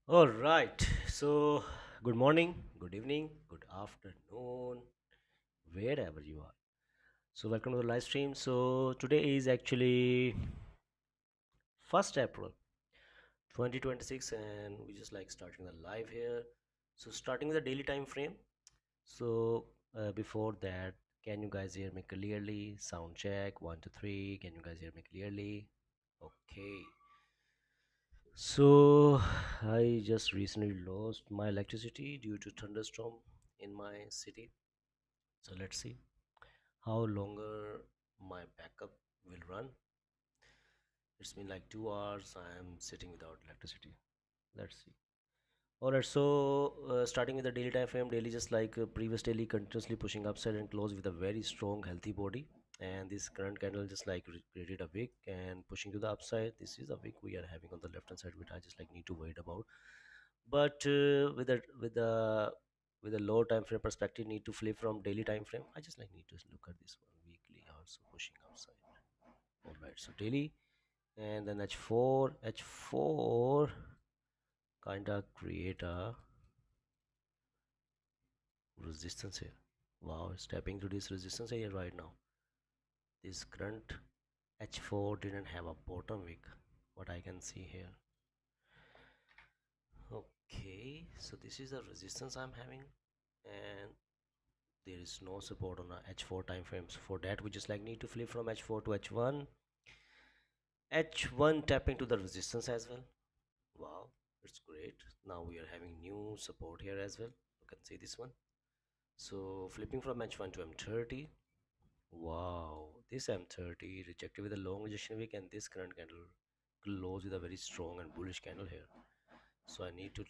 All right. So, good morning, good evening, good afternoon, wherever you are. So, welcome to the live stream. So, today is actually 1st April 2026, and we just like starting the live here. So, starting with the daily time frame. So, before that, can you guys hear me clearly? Sound check 1 2 3. Can you guys hear me clearly? Okay. So, I just recently lost my electricity due to thunderstorm in my city. So, let's see how longer my backup will run. It's been like 2 hours. I am sitting without electricity. Let's see. Alright, so starting with the daily time frame, daily just like previous daily, continuously pushing upside and close with a very strong, healthy body. And this current candle just like created a wick and pushing to the upside. This is a wick we are having on the left hand side, which I just like need to wait about. But with a low time frame perspective, need to flip from daily time frame. I just like need to look at this one weekly, also pushing upside. All right, so daily and then H4 kind of create a resistance here. Wow, stepping to this resistance area right now. This current H4 didn't have a bottom wick, what I can see here. Okay, so this is the resistance I'm having, and there is no support on a H4 time frames. For that, we just like need to flip from H4 to H1. H1 tapping to the resistance as well. Wow, it's great. Now we are having new support here as well. You can see this one. So flipping from H1 to M30. Wow, this M30 rejected with a long rejection wick, and this current candle closed with a very strong and bullish candle here. So I need to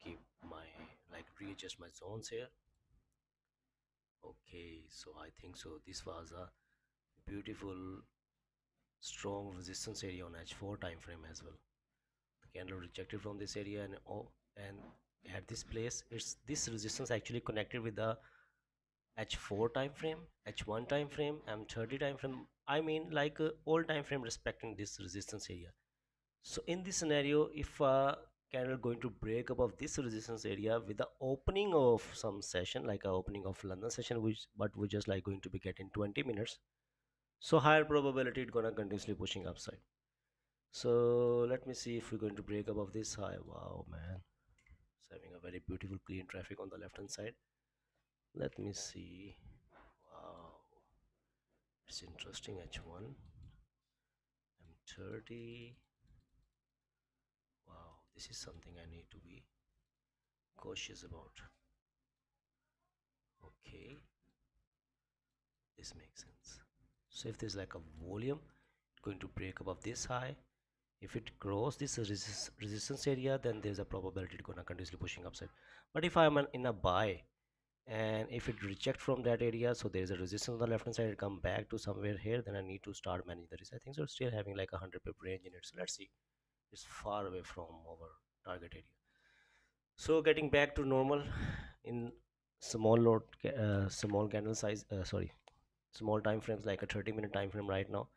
keep my like readjust my zones here. Okay, so I think so this was a beautiful strong resistance area on H4 time frame as well. The candle rejected from this area, and at this place it's this resistance actually connected with the H4 time frame, H1 time frame, M30 time frame. I mean like all time frame respecting this resistance area. So in this scenario, if candle going to break above this resistance area with the opening of some session, like a opening of London session, which but we just like going to be getting 20 minutes, so higher probability it's gonna continuously pushing upside. So let me see if we're going to break above this high. Wow, man, it's having a very beautiful clean traffic on the left hand side. Let me see. Wow, it's interesting. H1 M30. Wow, this is something I need to be cautious about. Okay, this makes sense. So if there's like a volume going to break above this high, if it cross this resistance area, then there's a probability it's gonna continuously pushing upside. But if I'm in a buy, and if it reject from that area, so there's a resistance on the left hand side, it come back to somewhere here, then I need to start managing the risk. I think so it's still having like 100 pip range in it, so let's see. It's far away from our target area. So getting back to normal in small candle size, sorry, small time frames, like a 30-minute time frame right now.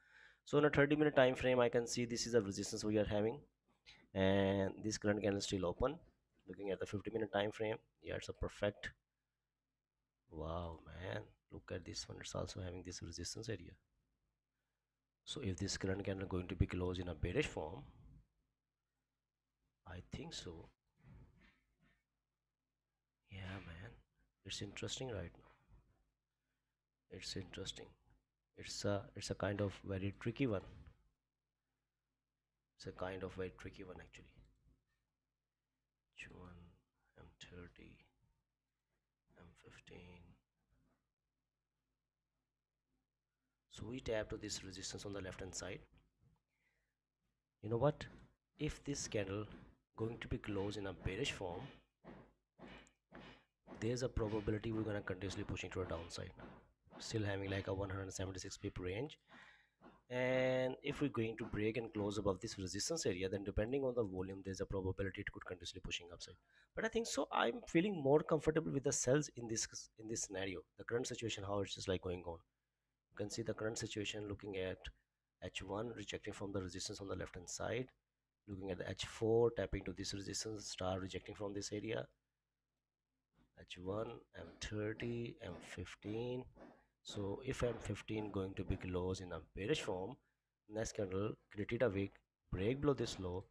So in a 30-minute time frame, I can see this is a resistance we are having, and this current candle is still open. Looking at the 50-minute time frame, yeah, it's a perfect. Wow, man, look at this one. It's also having this resistance area. So if this current candle going to be closed in a bearish form, I think so. Yeah, man, it's interesting right now. It's interesting. It's a kind of very tricky one. It's a kind of very tricky one actually. H1, M30, M15. So we tap to this resistance on the left hand side. You know what? If this candle going to be closed in a bearish form, there's a probability we're gonna continuously pushing to a downside. Still having like a 176 pip range. And if we're going to break and close above this resistance area, then depending on the volume, there's a probability it could continuously pushing upside. But I think so I'm feeling more comfortable with the sells in this scenario. The current situation, how it's just like going on. You can see the current situation looking at H1 rejecting from the resistance on the left hand side, Looking at the H4, tapping to this resistance, start rejecting from this area. H1, M30, M15. So if M15 going to be close in a bearish form, next candle created a wick, break below this low.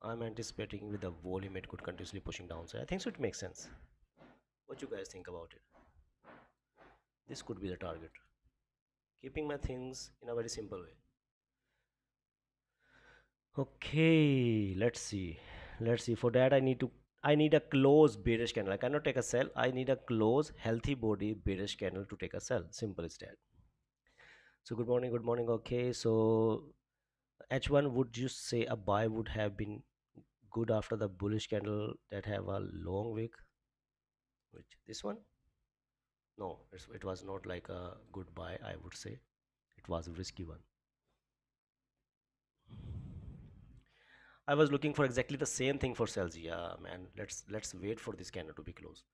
I'm anticipating with the volume it could continuously pushing down. So I think so it makes sense. What you guys think about it? This could be the target. Keeping my things in a very simple way. Okay, let's see. Let's see. For that, I need a close bearish candle. I cannot take a sell. I need a close, healthy body bearish candle to take a sell. Simple as that. So good morning, good morning. Okay, so H1, would you say a buy would have been good after the bullish candle that have a long wick? Which this one? No, it was not like a good buy. I would say it was a risky one. I was looking for exactly the same thing for sales. Yeah, man. Let's wait for this candle to be closed.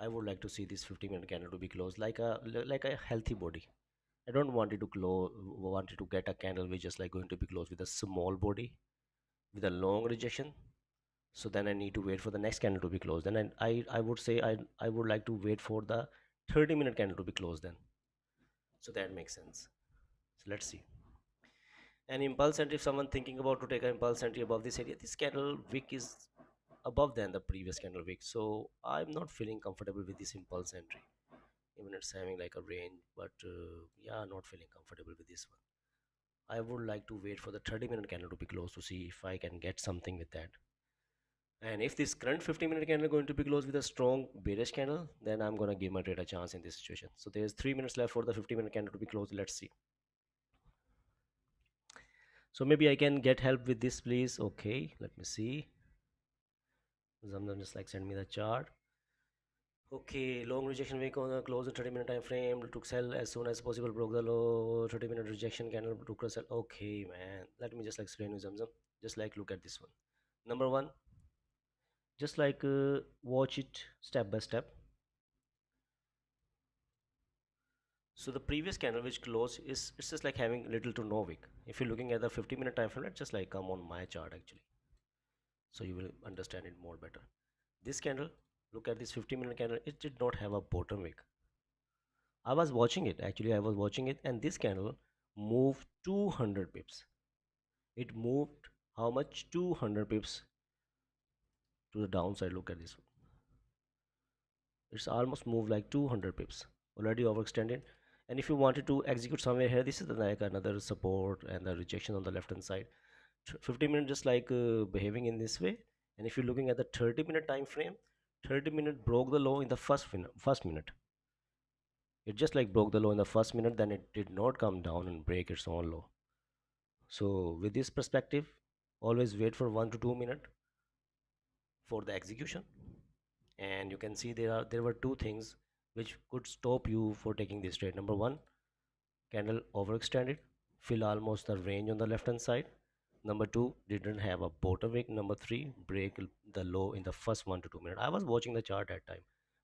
I would like to see this 15-minute candle to be closed like a healthy body. I don't want it to close. Want it to get a candle which is like going to be closed with a small body with a long rejection. So then I need to wait for the next candle to be closed. Then I would say I would like to wait for the 30-minute candle to be closed then. So that makes sense. So let's see. An impulse entry, if someone thinking about to take an impulse entry above this area, this candle wick is above than the previous candle wick, so I'm not feeling comfortable with this impulse entry. Even it's having like a range, but yeah, not feeling comfortable with this one. I would like to wait for the 30-minute candle to be closed to see if I can get something with that. And if this current 50-minute candle going to be closed with a strong bearish candle, then I'm gonna give my trade a chance in this situation. So there's 3 minutes left for the 50-minute candle to be closed. Let's see. So maybe I can get help with this, please. Okay, let me see. Zamzam just like send me the chart. Okay, long rejection week on a close in 30-minute time frame. Took sell as soon as possible. Broke the low. 30-minute rejection candle took a sell. Okay, man. Let me just like explain you Zamzam. Just like look at this one. Number one, just like watch it step by step. So the previous candle which closed is it's just like having little to no wick. If you're looking at the 50-minute time frame, let's just like come on my chart actually, so you will understand it more better. This candle, look at this 50-minute candle. It did not have a bottom wick. I was watching it actually. I was watching it, and this candle moved 200 pips. It moved how much? 200 pips to the downside. Look at this. It's almost moved like 200 pips. Already overextended. And if you wanted to execute somewhere here, this is like another support and the rejection on the left hand side. 50-minute just like behaving in this way. And if you're looking at the 30-minute time frame, 30-minute broke the low in the first minute. It just like broke the low in the first minute, then it did not come down and break its own low. So with this perspective, always wait for 1 to 2 minutes for the execution. And you can see there were two things which could stop you for taking this trade. Number one, candle overextended, fill almost the range on the left hand side. Number two, didn't have a bottom wick. Number three, break the low in the first 1 to 2 minutes. I was watching the chart at time,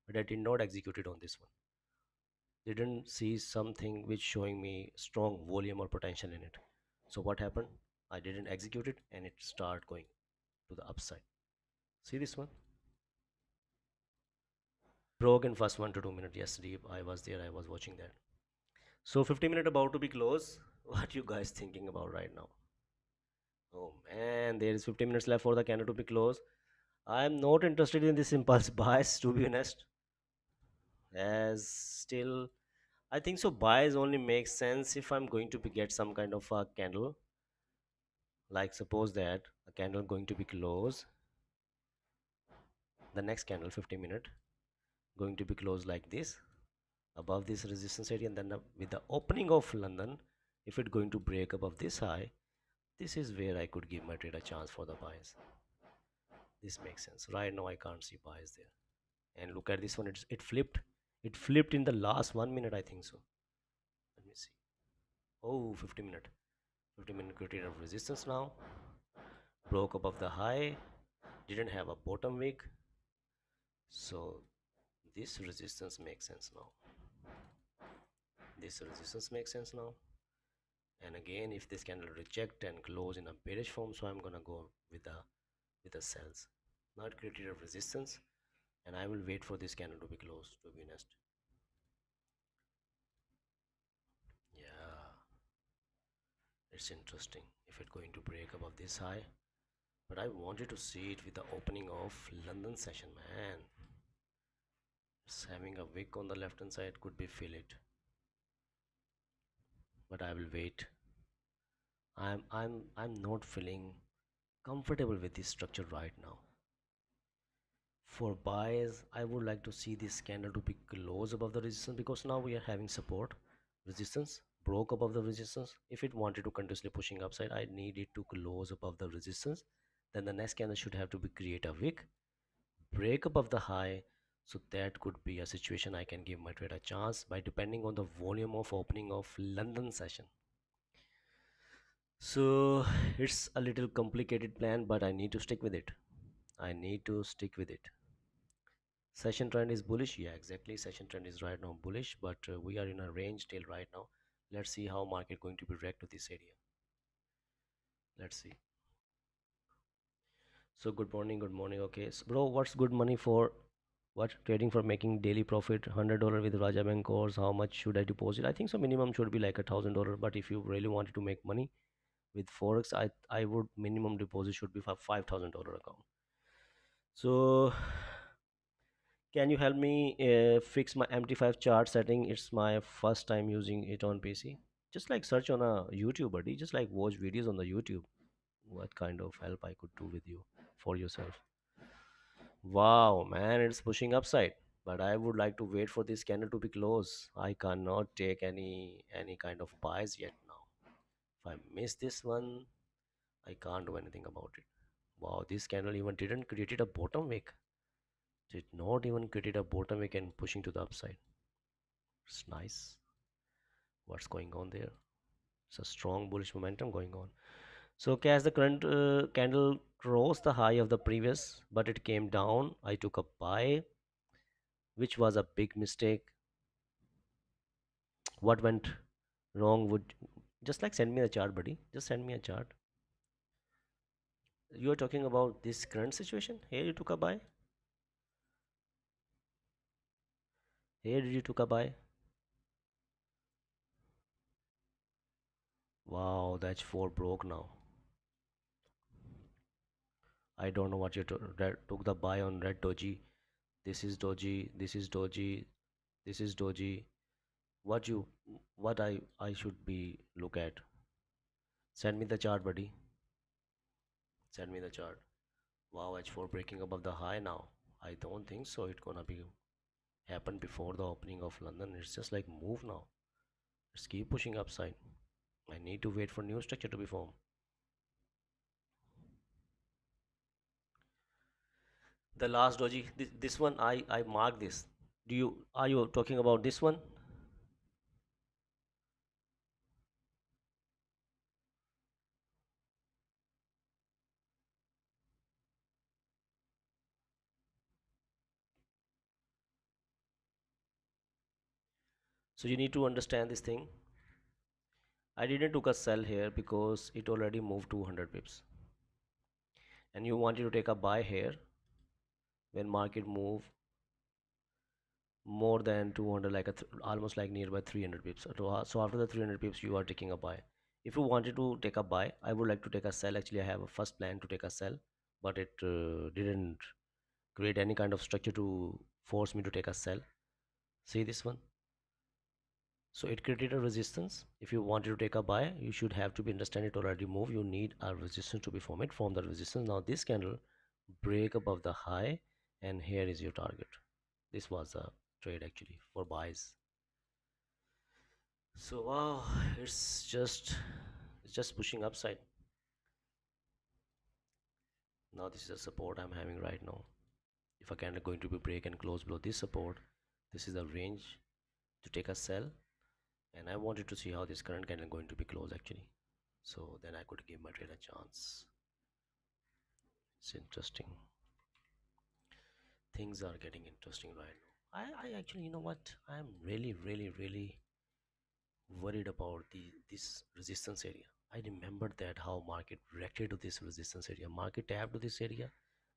but I did not execute it on this one. Didn't see something which showing me strong volume or potential in it. So what happened? I didn't execute it and it started going to the upside. See this one? Broke in first 1 to 2 minutes. Yesterday I was there, I was watching that. So 50-minute about to be closed. What you guys thinking about right now? Oh man, there is 50 minutes left for the candle to be closed. I'm not interested in this impulse buys to be honest. As still I think so buys only makes sense if I'm going to be get some kind of a candle. Like suppose that a candle going to be closed, the next candle 50-minute going to be closed like this above this resistance area, and then with the opening of London, if it going to break above this high, this is where I could give my trade a chance for the buys. This makes sense. Right now I can't see buys there. And look at this one, it flipped in the last 1 minute, I think so. Let me see. Oh, 50-minute 50-minute created of resistance now, broke above the high, didn't have a bottom wick. So this resistance makes sense now. This resistance makes sense now. And again, if this candle reject and close in a bearish form, so I'm gonna go with the sells. Now it created a resistance, and I will wait for this candle to be closed, to be honest. Yeah, it's interesting if it's going to break above this high, but I wanted to see it with the opening of London session, man. It's having a wick on the left hand side, could be feel it, but I will wait. I'm not feeling comfortable with this structure right now. For buys, I would like to see this candle to be close above the resistance, because now we are having support, resistance, broke above the resistance. If it wanted to continuously pushing upside, I need it to close above the resistance. Then the next candle should have to be create a wick, break above the high. So that could be a situation I can give my trade a chance by depending on the volume of opening of London session. So it's a little complicated plan, but I need to stick with it. I need to stick with it. Session trend is bullish. Yeah, exactly. Session trend is right now bullish, but we are in a range till right now. Let's see how market going to be react to this area. Let's see. So good morning, good morning. Okay, so bro, what's good money for what trading for making daily profit? $100 with Raja Bank course. How much should I deposit? I think so. Minimum should be like $1,000. But if you really wanted to make money with forex, I would minimum deposit should be for $5,000 account. So can you help me fix my MT5 chart setting? It's my first time using it on PC. Just like search on a YouTube, buddy. Just like watch videos on the YouTube. What kind of help I could do with you for yourself? Wow, man, it's pushing upside. But I would like to wait for this candle to be close. I cannot take any kind of buys yet now. If I miss this one, I can't do anything about it. Wow, this candle even didn't create a bottom wick. Did not even create a bottom wick and pushing to the upside. It's nice. What's going on there? It's a strong bullish momentum going on. So okay, as the current candle crossed the high of the previous, but it came down, I took a buy, which was a big mistake. What went wrong? Would just like send me a chart, buddy. Just send me a chart. You are talking about this current situation. Here you took a buy. Here did you took a buy. Wow, that's four broke now. I don't know what you took the buy on red doji. This is doji. This is doji. This is doji. What you what I should be look at? Send me the chart, buddy. Send me the chart. Wow, H4 breaking above the high now. I don't think so. It's gonna be happen before the opening of London. It's just like move now. Let's keep pushing upside. I need to wait for new structure to be formed. The last doji, this one I mark this. Do you are you talking about this one? So you need to understand this thing. I didn't took a sell here because it already moved 200 pips, and you wanted to take a buy here when market move more than 200, like almost like nearby 300 pips. So after the 300 pips you are taking a buy. If you wanted to take a buy, I would like to take a sell. Actually, I have a first plan to take a sell, but it didn't create any kind of structure to force me to take a sell. See this one? So it created a resistance. If you wanted to take a buy, you should have to be understand it already move. You need a resistance to be formed from the resistance. Now this candle break above the high, and here is your target. This was a trade actually for buys. So wow, it's just pushing upside. Now this is a support I'm having right now. If a candle going to be break and close below this support, this is the range to take a sell. And I wanted to see how this current candle going to be close actually. So then I could give my trade a chance. It's interesting. Things are getting interesting right now. I actually, you know what? I'm really, really, really worried about this resistance area. I remembered that how market reacted to this resistance area. Market tapped to this area,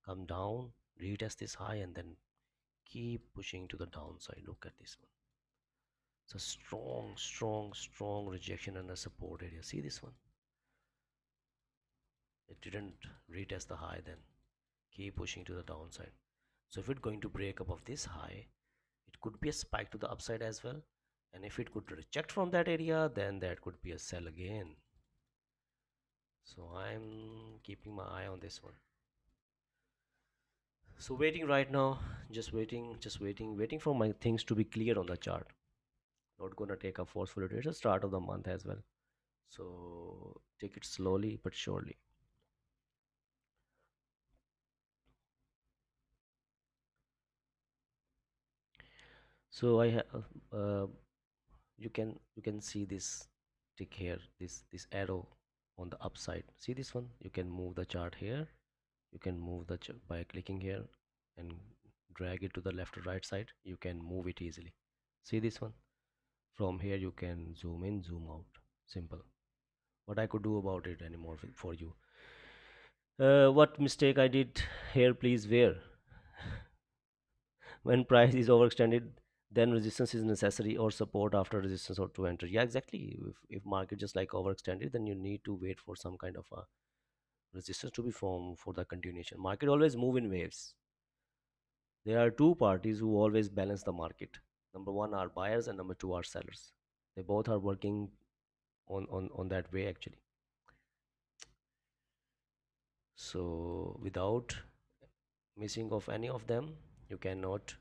come down, retest this high, and then keep pushing to the downside. Look at this one. It's a strong, strong, strong rejection and a support area. See this one? It didn't retest the high, then keep pushing to the downside. So if it's going to break above this high, it could be a spike to the upside as well. And if it could reject from that area, then that could be a sell again. So I'm keeping my eye on this one. So waiting right now, just waiting for my things to be clear on the chart. Not gonna take a forceful trade. It's the start of the month as well. So take it slowly but surely. So uh, you can see this tick here, this arrow on the upside. See this one? You can move the chart here. You can move the by clicking here and drag it to the left or right side. You can move it easily. See this one? From here you can zoom in, zoom out. Simple. What I could do about it anymore for you? What mistake I did here? Please, where? When price is overextended, then resistance is necessary or support after resistance or to enter. Yeah, exactly. If market just like overextended, then you need to wait for some kind of a resistance to be formed for the continuation. Market always move in waves. There are two parties who always balance the market. Number one are buyers and number two are sellers. They both are working on that way actually. So without missing of any of them, you cannot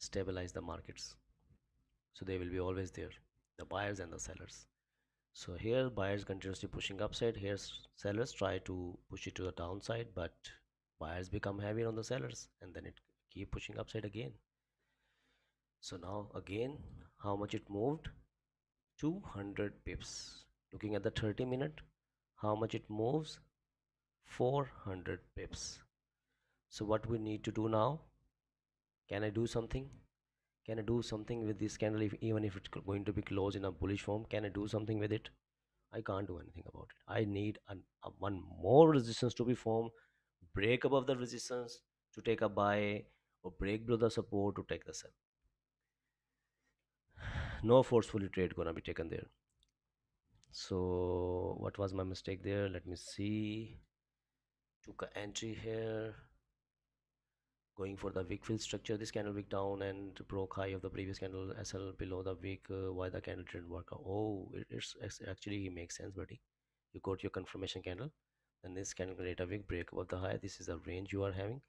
stabilize the markets. So they will be always there, the buyers and the sellers. So here buyers continuously pushing upside, here sellers try to push it to the downside, but buyers become heavier on the sellers and then it keep pushing upside again. So now again, how much it moved? 200 pips. Looking at the 30-minute, how much it moves? 400 pips. So what we need to do now? Can I do something? Can I do something with this candle, even if it's going to be closed in a bullish form? Can I do something with it? I can't do anything about it. I need one more resistance to be formed, break above the resistance to take a buy, or break below the support to take the sell. No forcefully trade gonna be taken there. So what was my mistake there? Let me see. Took an entry here, going for the wick fill structure. This candle wick down and broke high of the previous candle SL below the wick. Why the candle didn't work out? Oh, it's actually makes sense, buddy. You got your confirmation candle, then this candle create a wick break above the high. This is the range you are having.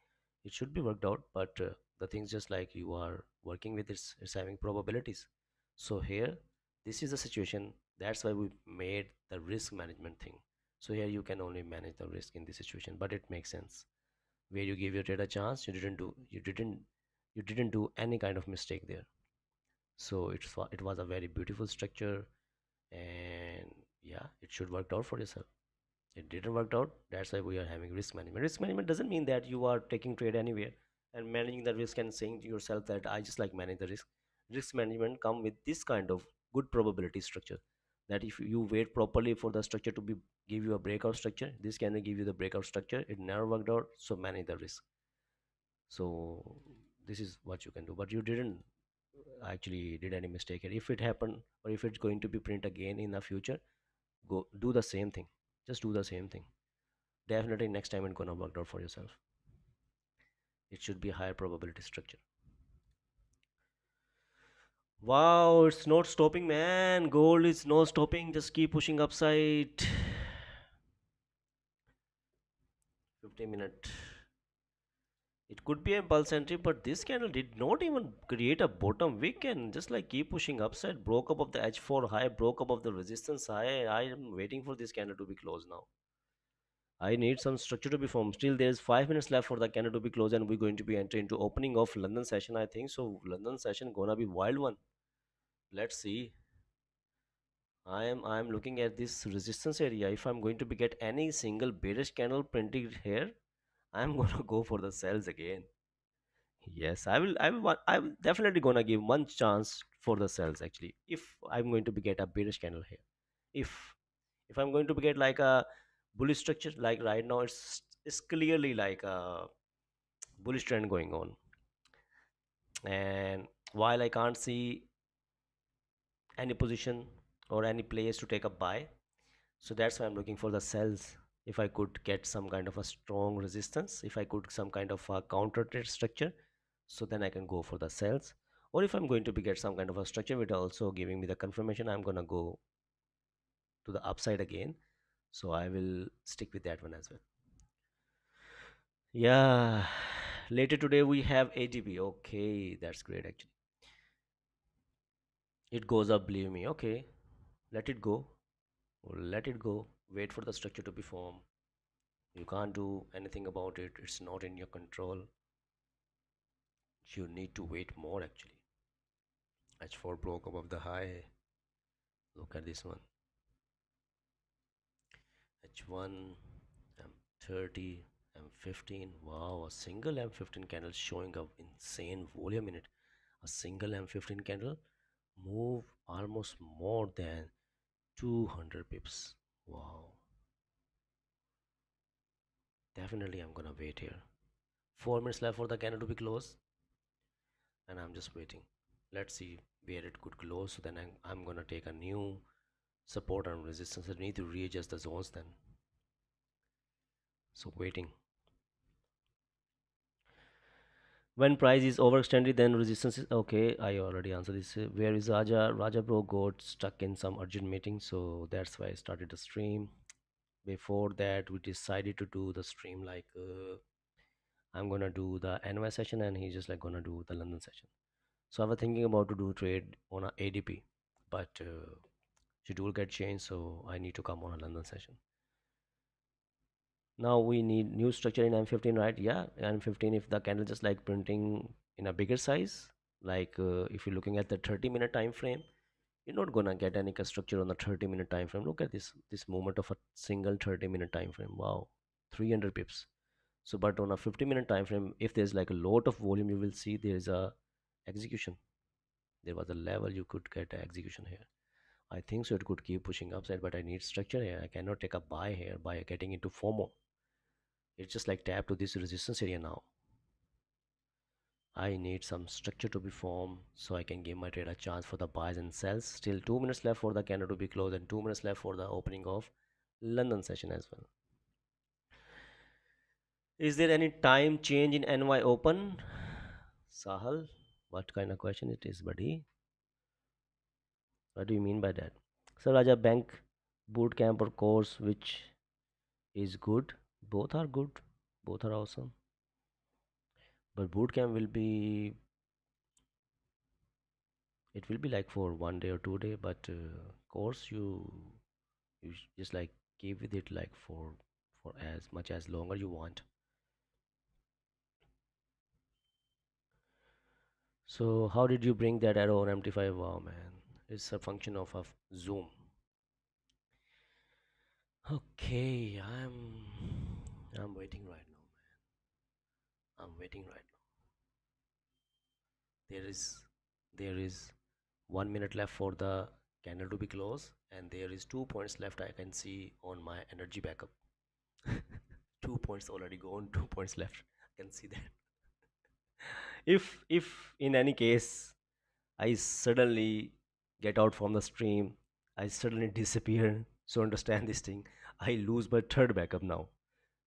It should be worked out, but the things just like you are working with, it's having probabilities. So here, this is the situation. That's why we made the risk management thing. So here you can only manage the risk in this situation, but it makes sense where you give your trade a chance. You didn't do any kind of mistake there. So it was a very beautiful structure, and yeah, it should work out for yourself. It didn't work out. That's why we are having risk management. Risk management doesn't mean that you are taking trade anywhere and managing the risk and saying to yourself that I just like manage the risk. Risk management come with this kind of good probability structure, that if you wait properly for the structure to be give you a breakout structure, this can give you the breakout structure. It never worked out, so manage the risk. So this is what you can do, but you didn't actually did any mistake here. If it happened or if it's going to be print again in the future, go do the same thing. Just do the same thing. Definitely next time it's gonna work out for yourself. It should be higher probability structure. Wow, it's not stopping, man. Gold is not stopping, just keep pushing upside. 50-minute. It could be a pulse entry, but this candle did not even create a bottom. We can just like keep pushing upside, broke above the H4 high, broke above the resistance high. I am waiting for this candle to be closed now. I need some structure to be formed. Still, there's 5 minutes left for the candle to be closed, and we're going to be entering into opening of London session. I think so. London session gonna be wild one. Let's see. I am looking at this resistance area. If I'm going to be get any single bearish candle printed here, I'm gonna go for the sells again. Yes, I'm definitely gonna give one chance for the sells actually. If I'm going to be get a bearish candle here, if if I'm going to get like a bullish structure, like right now it's clearly like a bullish trend going on, and while I can't see any position or any place to take a buy, so that's why I'm looking for the sells. If I could get some kind of a strong resistance, if I could some kind of a counter trade structure, so then I can go for the sells. Or if I'm going to be get some kind of a structure with also giving me the confirmation, I'm gonna go to the upside again, so I will stick with that one as well. Yeah, later today we have ADB. Okay, that's great actually. It goes up, believe me. Okay, let it go. Let it go. Wait for the structure to be formed. You can't do anything about it. It's not in your control. You need to wait more actually. H4 broke above the high. Look at this one. H1, M30, M15. Wow, a single M15 candle showing up insane volume in it. A single M15 candle move almost more than 200 pips. Wow. Definitely I'm gonna wait here. 4 minutes left for the candle to be closed, and I'm just waiting. Let's see where it could close. So then I'm gonna take a new support and resistance. I need to readjust the zones then. So waiting. When price is overextended, then resistance is okay. I already answered this. Where is Raja? Raja bro got stuck in some urgent meeting, so that's why I started the stream. Before that, we decided to do the stream like I'm gonna do the NY session, and he's just like gonna do the London session. So I was thinking about to do trade on a ADP, but schedule get changed, so I need to come on a London session. Now we need new structure in M15, right? Yeah, M15, if the candle just like printing in a bigger size, like if you're looking at the 30-minute time frame, you're not gonna get any structure on the 30-minute time frame. Look at this movement of a single 30-minute time frame. Wow, 300 pips. So but on a 50-minute time frame, if there's like a lot of volume, you will see there's a execution. There was a level you could get a execution here. I think so it could keep pushing upside, but I need structure here. I cannot take a buy here by getting into FOMO. It's just like tap to this resistance area now. I need some structure to be formed so I can give my trade a chance for the buys and sells. Still 2 minutes left for the candle to be closed and 2 minutes left for the opening of London session as well. Is there any time change in NY open? Sahal, what kind of question it is, buddy? What do you mean by that? So Raja, bank boot camp or course, which is good? Both are good. Both are awesome. But boot camp will be, it will be like for 1 day or 2 day, but course you just like keep with it like for as much as longer you want. So how did you bring that arrow on MT5? Wow, man, it's a function of a zoom. Okay, I'm waiting right now, man. I'm waiting right now. There is 1 minute left for the candle to be closed, and there is 2 points left I can see on my energy backup. 2 points already gone, 2 points left. I can see that. If in any case I suddenly get out from the stream, I suddenly disappear. So understand this thing. I lose my third backup now.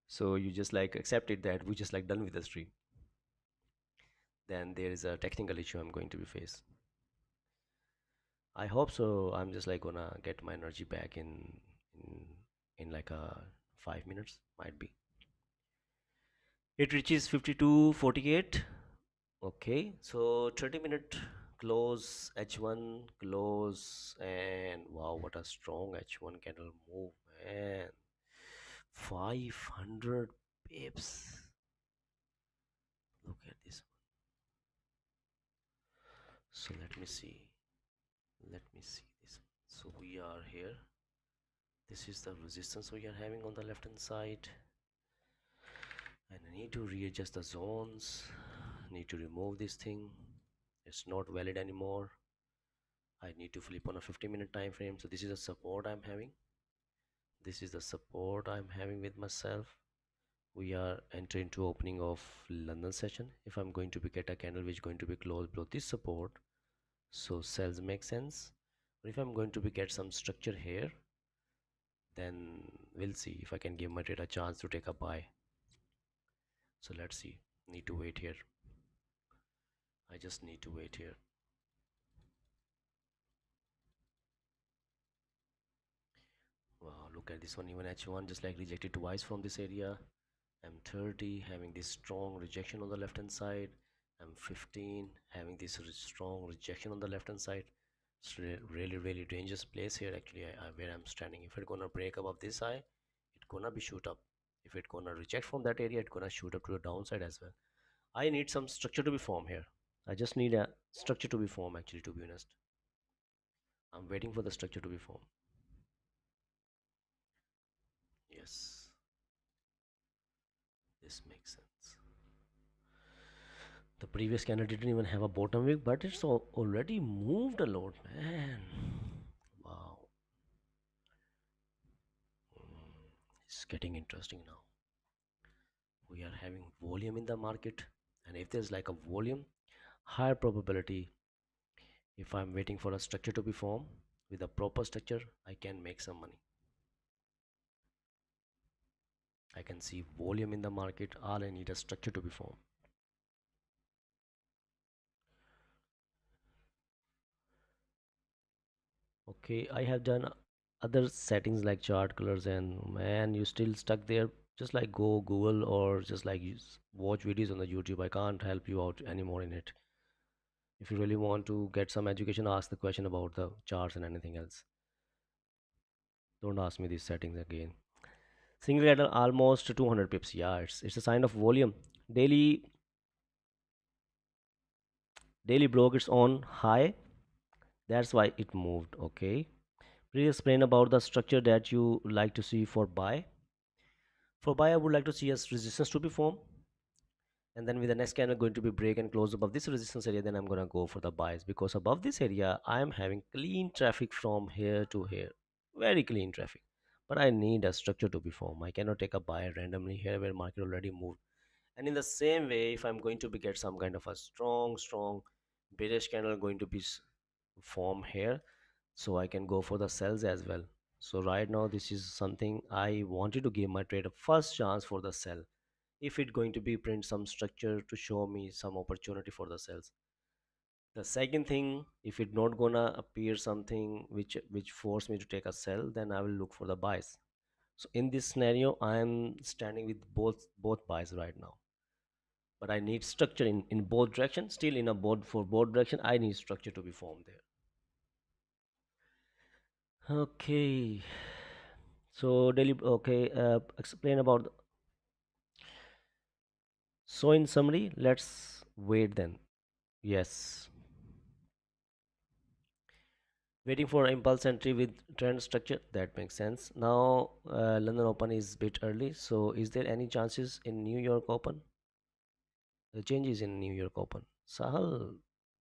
So you just like accept it that we just like done with the stream. Then there is a technical issue I'm going to be faced. I hope so. I'm just like gonna get my energy back in in like a 5 minutes. Might be. It reaches 52:48. Okay, so 30-minute close, H1 close, and wow, what a strong H1 candle move, man. 500 pips. Look at this one. So let me see. Let me see this one. So we are here. This is the resistance we are having on the left hand side. And I need to readjust the zones. Need to remove this thing. It's not valid anymore. I need to flip on a 50-minute time frame. So this is a support I'm having. This is the support I'm having with myself. We are entering to opening of London session. If I'm going to be get a candle which is going to be close below this support, so sells make sense. But if I'm going to be get some structure here, then we'll see if I can give my trade a chance to take a buy. So let's see. Need to wait here. I just need to wait here. Wow, look at this one. Even H1 just like rejected twice from this area. M30 having this strong rejection on the left hand side. M15 having this strong rejection on the left hand side. It's really dangerous place here actually, where I'm standing. If it's gonna break above this high, it's gonna be shoot up. If it's gonna reject from that area, it's gonna shoot up to the downside as well. I need some structure to be formed here. I just need a structure to be formed actually, to be honest. I'm waiting for the structure to be formed. Yes, this makes sense. The previous candle didn't even have a bottom wick, but it's already moved a lot, man. Wow. It's getting interesting now. We are having volume in the market, and if there's like a volume, higher probability, if I'm waiting for a structure to be formed, with a proper structure, I can make some money. I can see volume in the market. All I need a structure to be formed. Okay, I have done other settings like chart colors, and man, you still stuck there. Just like go Google or just like watch videos on the YouTube. I can't help you out anymore in it. If you really want to get some education, ask the question about the charts and anything else. Don't ask me these settings again. Single candle almost 200 pips. Yeah, it's a sign of volume. Daily broke its own high. That's why it moved. Okay. Please explain about the structure that you like to see for buy. For buy, I would like to see a resistance to be formed, and then with the next candle going to be break and close above this resistance area, then I'm gonna go for the buys, because above this area I am having clean traffic from here to here, very clean traffic. But I need a structure to be formed. I cannot take a buy randomly here where market already moved. And in the same way, if I'm going to be get some kind of a strong bearish candle going to be form here, so I can go for the sells as well. So right now this is something I wanted to give my trader first chance for the sell. If it going to be print some structure to show me some opportunity for the sales. The second thing, if it not gonna appear something which force me to take a sell, then I will look for the buys. So in this scenario I am standing with both buys right now, but I need structure in both directions. Still in a board for both direction I need structure to be formed there. Okay, so daily, okay, explain about so in summary, let's wait then. Yes, waiting for impulse entry with trend structure, that makes sense. Now London Open is bit early, so is there any chances in New York Open? The changes in New York Open, Sahal,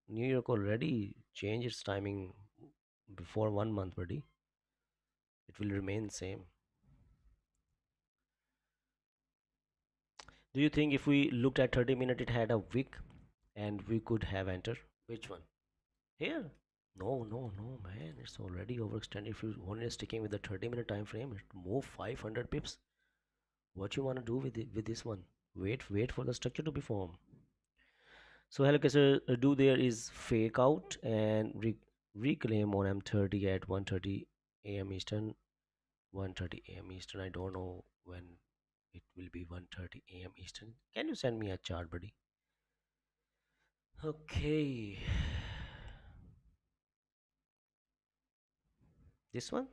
New York already changed its timing before 1 month, buddy. It will remain same. Do you think if we looked at 30 minute it had a wick and we could have entered? Which one? Here? No, man. It's already overextended. If you only sticking with the 30-minute time frame, it move 500 pips. What you want to do with this one? Wait for the structure to be formed. So Helicarrier do there is fake out and reclaim on M30 at 1:30 a.m. Eastern. 1:30 a.m. Eastern. I don't know when it will be 1:30 a.m. Eastern. Can you send me a chart, buddy? Okay. This one?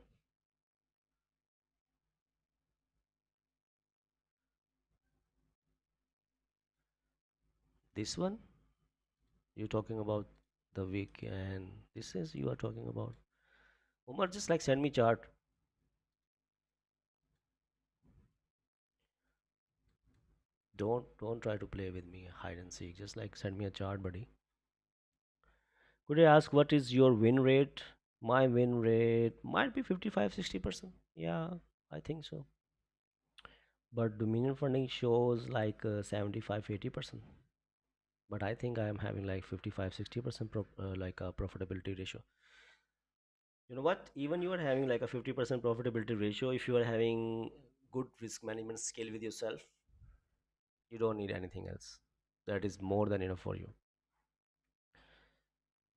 This one? You're talking about the week, and this is you are talking about. Umar, just like send me chart. Don't try to play with me hide and seek. Just like send me a chart, buddy. Could I ask what is your win rate? My win rate might be 55 60%. Yeah, I think so. But Dominion funding shows like 75 80%. But I think I am having like 55 60% like a profitability ratio. You know what? Even you are having like a 50% profitability ratio, if you are having good risk management skill with yourself, you don't need anything else. That is more than enough for you.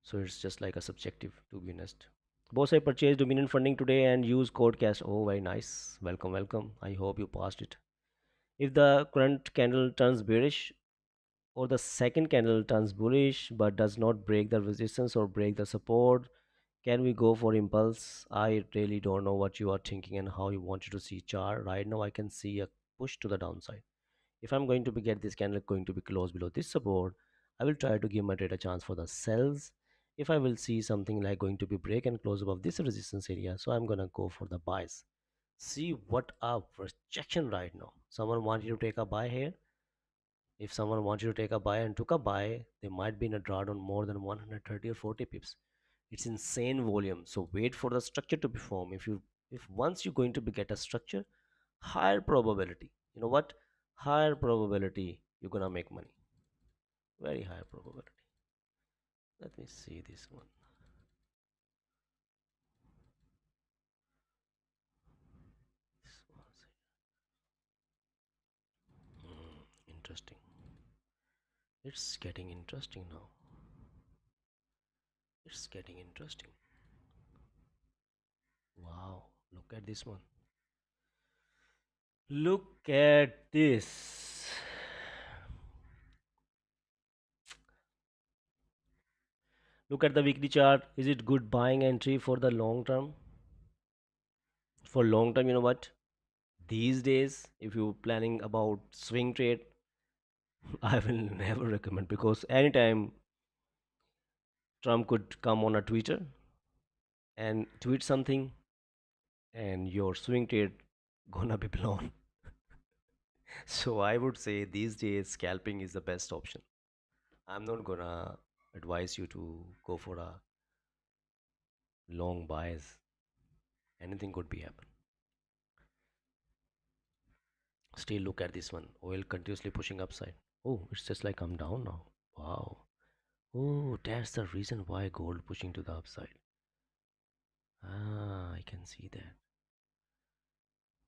So it's just like a subjective, to be honest. Boss, I purchased Dominion funding today and use code cash. Oh, very nice. Welcome, welcome. I hope you passed it. If the current candle turns bearish or the second candle turns bullish but does not break the resistance or break the support, can we go for impulse? I really don't know what you are thinking and how you want you to see chart. Right now, I can see a push to the downside. If I'm going to be get this candle going to be close below this support, I will try to give my trade a chance for the sells. If I will see something like going to be break and close above this resistance area, so I'm gonna go for the buys. See what a rejection right now. Someone wanted to take a buy here. If someone wants you to take a buy and took a buy, they might be in a drawdown more than 130 or 40 pips. It's insane volume. So wait for the structure to be formed. If once you're going to be get a structure, higher probability. You know what? Higher probability you're gonna make money. Very high probability. Let me see this one. This was interesting. It's getting interesting now. It's getting interesting. Wow, look at this one. Look at this. Look at the weekly chart. Is it good buying entry for the long term? For long term, you know what? These days, if you're planning about swing trade, I will never recommend because anytime Trump could come on a Twitter and tweet something and your swing trade gonna be blown. So I would say these days scalping is the best option. I'm not gonna advise you to go for a long buys. Anything could be happen. Still look at this one. Oil continuously pushing upside. Oh, it's just like I'm down now. Wow. Oh, that's the reason why gold pushing to the upside. Ah, I can see that.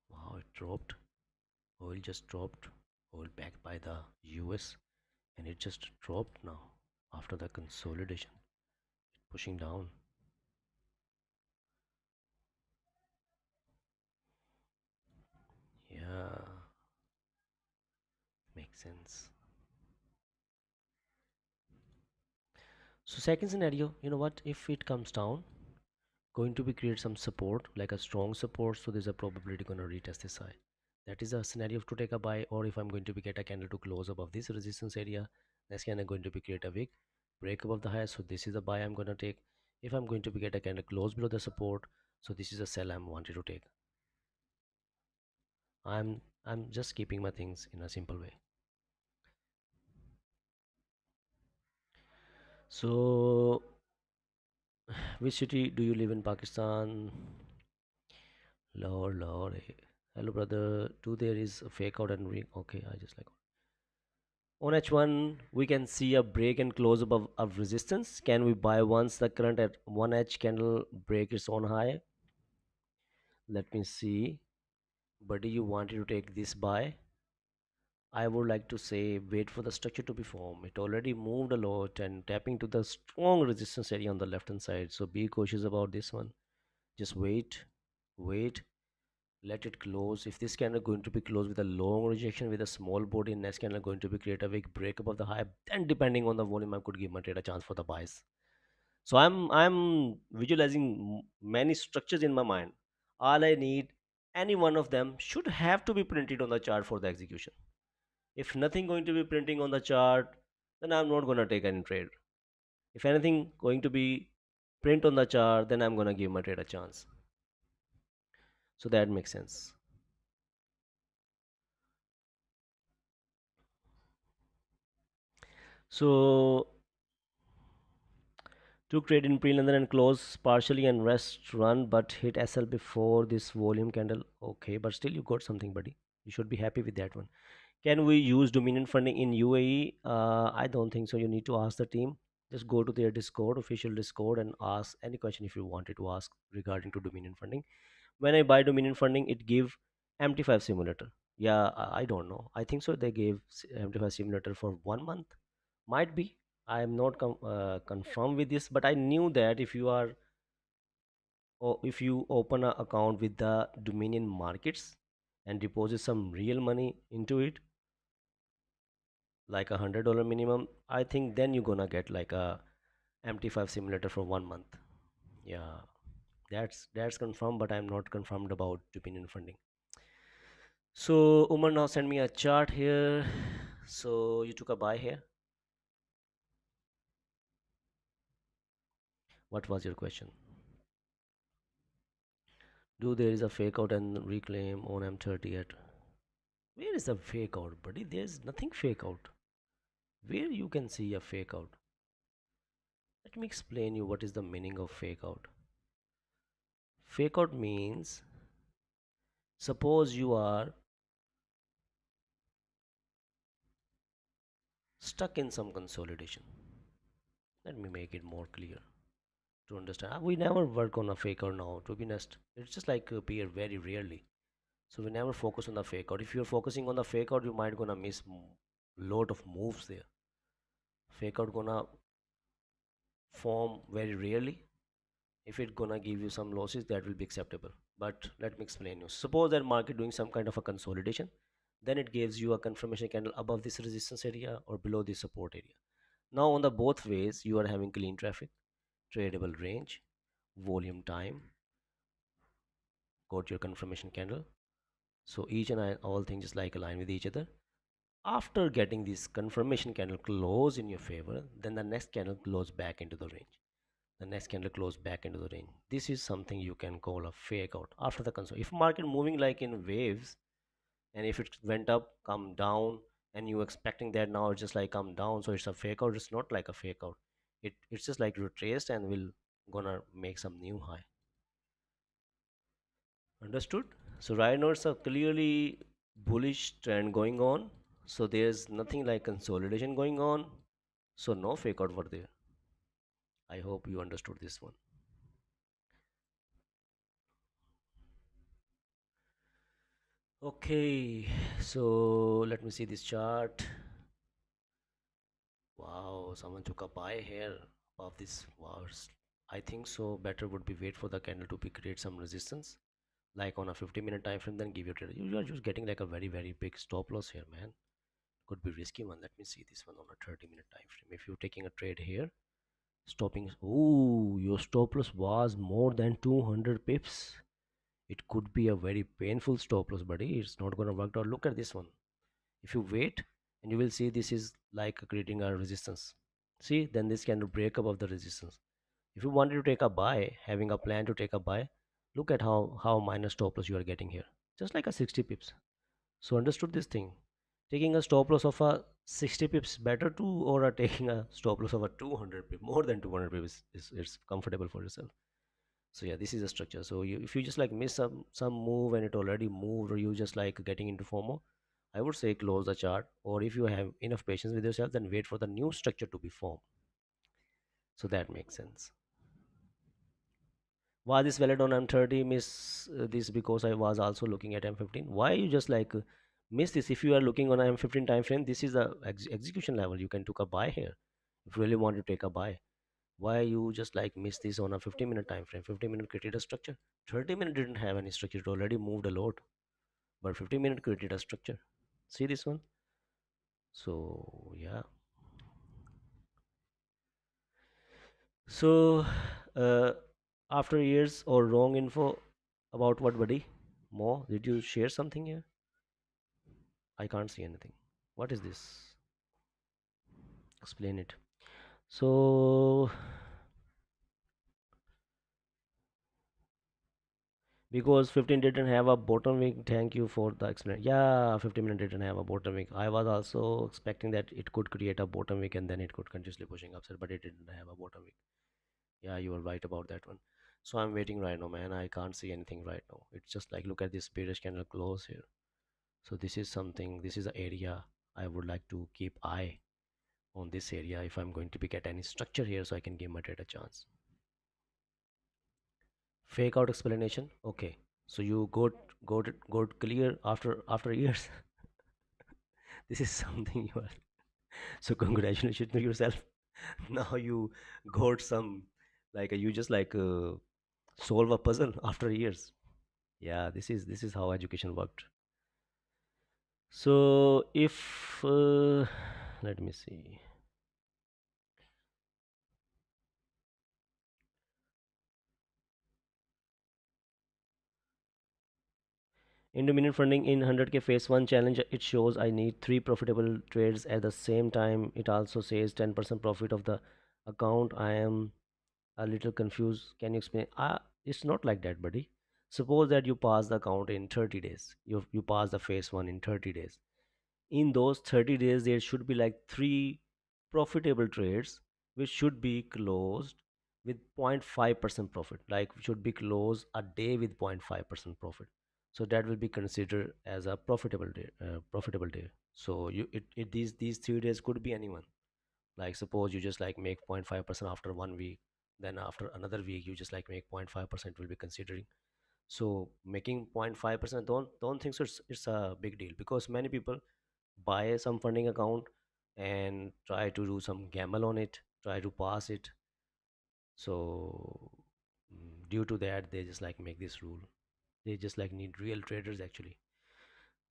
Wow, it dropped. Oil just dropped. Oil backed by the US and it just dropped now after the consolidation. Pushing down. Yeah, makes sense. So second scenario, you know what? If it comes down, going to be create some support, like a strong support, so there's a probability gonna retest this high. That is a scenario to take a buy, or if I'm going to be get a candle to close above this resistance area, next candle going to be create a wick, break above the high, so this is a buy I'm gonna take. If I'm going to be get a candle close below the support, so this is a sell I'm wanted to take. I'm just keeping my things in a simple way. So which city do you live in Pakistan? Lord, eh. Hello, brother. Do there is a fake out and ring? Okay, I just like on H1 we can see a break and close above of resistance. Can we buy once the current at 1H candle break its own high? Let me see. Buddy, you wanted to take this buy? I would like to say wait for the structure to be formed. It already moved a lot and tapping to the strong resistance area on the left hand side. So be cautious about this one. Just wait, let it close. If this candle going to be closed with a long rejection with a small body, next candle going to be create a big break above the high, then depending on the volume I could give my trade a chance for the buys. So I'm visualizing many structures in my mind. All I need, any one of them should have to be printed on the chart for the execution. If nothing going to be printing on the chart, then I'm not going to take any trade. If anything going to be print on the chart, then I'm going to give my trade a chance. So that makes sense. So Took trade in pre-London and closed partially and rest run, but hit SL before this volume candle. Okay, but still you got something, buddy. You should be happy with that one. Can we use Dominion funding in UAE? I don't think so. You need to ask the team. Just go to their Discord, official Discord, and ask any question if you wanted to ask regarding to Dominion funding. When I buy Dominion funding, it give MT5 simulator. Yeah, I don't know. I think so. They gave MT5 simulator for 1 month. Might be. I am not confirmed with this, but I knew that if you are or if you open an account with the Dominion markets and deposit some real money into it, like $100 minimum, I think then you're gonna get like a MT5 simulator for 1 month. Yeah, that's confirmed, but I'm not confirmed about Dominion funding. So Umar now send me a chart here. So you took a buy here. What was your question? Do there is a fake out and reclaim on M30 at? Where is a fake out, buddy? There's nothing fake out. Where you can see a fake out? Let me explain you what is the meaning of fake out. Fake out means suppose you are stuck in some consolidation. Let me make it more clear to understand. We never work on a fake out now, to be honest. It's just like appear very rarely. So we never focus on the fake out. If you're focusing on the fake out, you might gonna miss lot of moves there. Fake out gonna form very rarely. If it gonna give you some losses, that will be acceptable. But let me explain you. Suppose that market doing some kind of a consolidation, then it gives you a confirmation candle above this resistance area or below this support area. Now on the both ways, you are having clean traffic, tradable range, volume time, got your confirmation candle. So each and all things just like align with each other. After getting this confirmation candle close in your favor, then the next candle close back into the range. The next candle close back into the range. This is something you can call a fake out after the console. If market moving like in waves, and if it went up, come down, and you expecting that now it's just like come down, so it's a fake out. It's not like a fake out. It's just like retraced and will gonna make some new high. Understood? So right now it's a clearly bullish trend going on. So there's nothing like consolidation going on. So no fake out over there. I hope you understood this one. Okay, so let me see this chart. Wow, someone took a buy here of this. Wow, I think so. Better would be wait for the candle to be create some resistance, like on a 50-minute time frame. Then give your trade. You are just getting like a very big stop loss here, man. Could be risky one. Let me see this one on a 30-minute time frame. If you're taking a trade here, stopping. Ooh, your stop loss was more than 200 pips. It could be a very painful stop loss, buddy. It's not gonna work out. Look at this one. If you wait, and you will see this is like creating a resistance. See, then this can break above the resistance. If you wanted to take a buy, having a plan to take a buy, look at how minus stop loss you are getting here, just like a 60 pips. So understood this thing. Taking a stop loss of a 60 pips better to, or a taking a stop loss of a 200 pips, more than 200 pips is it's comfortable for yourself. So yeah, this is a structure. So if you just like miss some move and it already moved, or you just like getting into FOMO, I would say close the chart, or if you have enough patience with yourself, then wait for the new structure to be formed. So that makes sense. Was this valid on M30? Miss this because I was also looking at M15. Why you just like miss this? If you are looking on a M15 time frame, this is the execution level. You can take a buy here if you really want to take a buy. Why you just like miss this on a 15-minute time frame? 15-minute created a structure. 30-minute didn't have any structure. It already moved a lot, but 15-minute created a structure. See this one? So yeah. So uh, after years or wrong info about what, buddy? More? Did you share something here? I can't see anything. What is this? Explain it. So because 15 didn't have a bottom wick, thank you for the explanation. Yeah, 15 minute didn't have a bottom wick. I was also expecting that it could create a bottom wick and then it could continuously pushing upside, but it didn't have a bottom wick. Yeah, you are right about that one. So I'm waiting right now, man. I can't see anything right now. It's just like look at this bearish candle close here. So this is something. This is an area I would like to keep eye on this area if I'm going to be get any structure here, so I can give my trade a chance. Fake out explanation. Okay. So you got clear after years. This is something you are. So congratulations to yourself. Now you got some like you just like solve a puzzle after years. Yeah, this is how education worked. So if let me see, independent funding in 100K phase 1 challenge, it shows I need 3 profitable trades at the same time. It also says 10% profit of the account. I am a little confused. Can you explain? It's not like that, buddy. Suppose that you pass the account in 30 days. You pass the phase 1 in 30 days. In those 30 days there should be like 3 profitable trades which should be closed with 0.5% profit, like should be closed a day with 0.5% profit. So that will be considered as a profitable day. So these 3 days could be anyone. Like suppose you just like make 0.5% after 1 week, then after another week you just like make 0.5% will be considering. So making 0.5%, don't think so it's a big deal, because many people buy some funding account and try to do some gamble on it, try to pass it. So due to that they just like make this rule. They just like need real traders actually.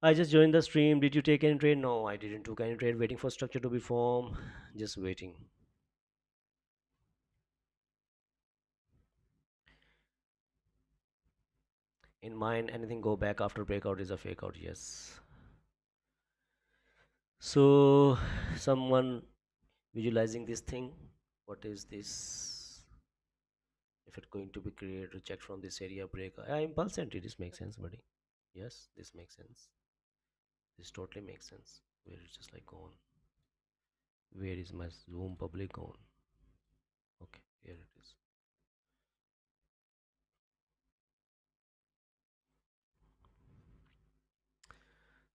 I just joined the stream. Did you take any trade? No, I didn't took any trade. Waiting for structure to be formed. Just waiting. In mine, anything go back after breakout is a fake out. Yes. So someone visualizing this thing. What is this? If it's going to be create reject from this area break, impulse entry, this makes sense, buddy. Yes, this makes sense. This totally makes sense. Where it's just like gone. Where is my zoom public gone? Okay, here it is.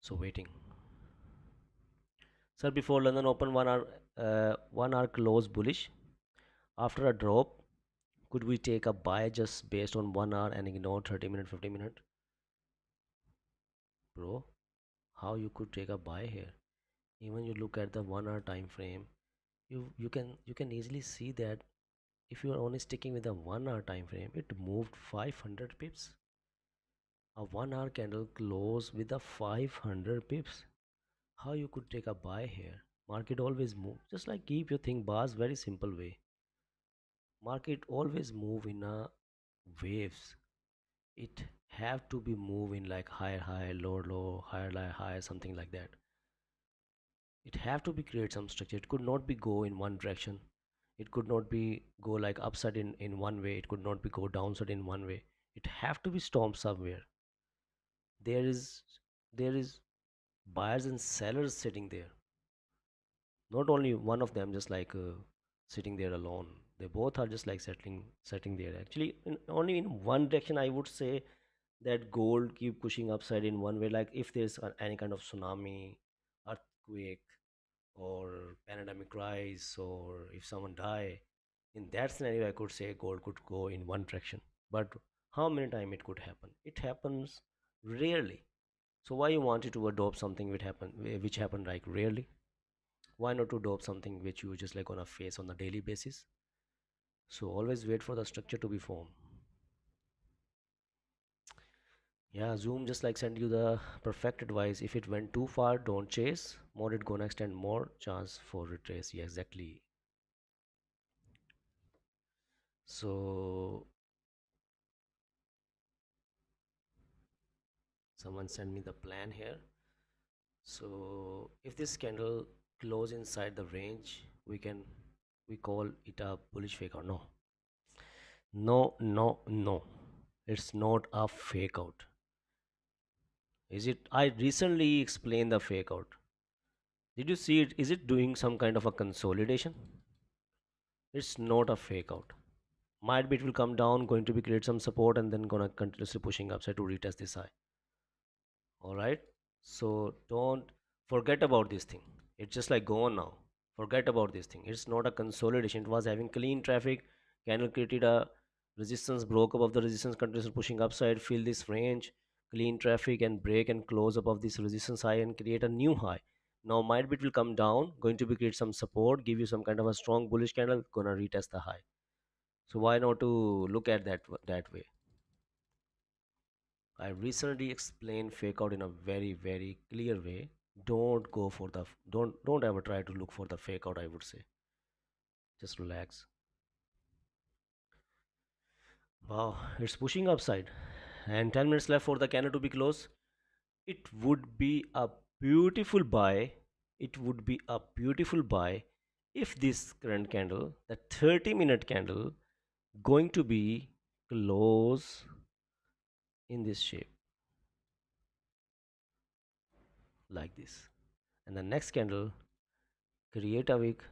So waiting. Sir, before London open 1 hour, 1 hour close bullish. After a drop, could we take a buy just based on 1 hour and ignore 30 minute, 50 minute? Bro, how you could take a buy here? Even you look at the 1 hour time frame, you can easily see that if you are only sticking with a 1 hour time frame, it moved 500 pips. A 1 hour candle close with a 500 pips. How you could take a buy here? Market always move. Just like keep your thing bars very simple way. Market always move in a waves. It have to be move in like higher high, lower low, higher high, something like that. It have to be create some structure. It could not be go in one direction. It could not be go like upside in one way. It could not be go downside in one way. It have to be storm somewhere. There is there is buyers and sellers sitting there. Not only one of them just like sitting there alone. They both are just like setting there actually only in one direction. I would say that gold keep pushing upside in one way, like if there's any kind of tsunami, earthquake, or pandemic rise, or if someone die, in that scenario I could say gold could go in one direction. But how many time it could happen? It happens rarely. So why you wanted to adopt something which happen like rarely? Why not to adopt something which you just like gonna face on a daily basis? So always wait for the structure to be formed. Yeah, Zoom just like send you the perfect advice. If it went too far, don't chase. More it gonna extend more chance for retrace. Yeah, exactly. So someone send me the plan here. So if this candle close inside the range, we call it a bullish fake or no? No, no, no. It's not a fake out. Is it? I recently explained the fake out. Did you see it? Is it doing some kind of a consolidation? It's not a fake out. Might be it will come down, going to be create some support, and then gonna continuously pushing upside to retest this high. All right. So don't forget about this thing. It's just like go on now. Forget about this thing. It's not a consolidation. It was having clean traffic. Candle created a resistance, broke above the resistance, continues pushing upside, fill this range, clean traffic and break and close above this resistance high and create a new high. Now might be it will come down, going to be create some support, give you some kind of a strong bullish candle, gonna retest the high. So why not to look at that way? I recently explained fake out in a very clear way. Don't go for the don't ever try to look for the fake out, I would say. Just relax. Wow, it's pushing upside. And 10 minutes left for the candle to be closed. It would be a beautiful buy. It would be a beautiful buy if this current candle, the 30-minute candle, going to be close in this shape like this. And the next candle create a wick,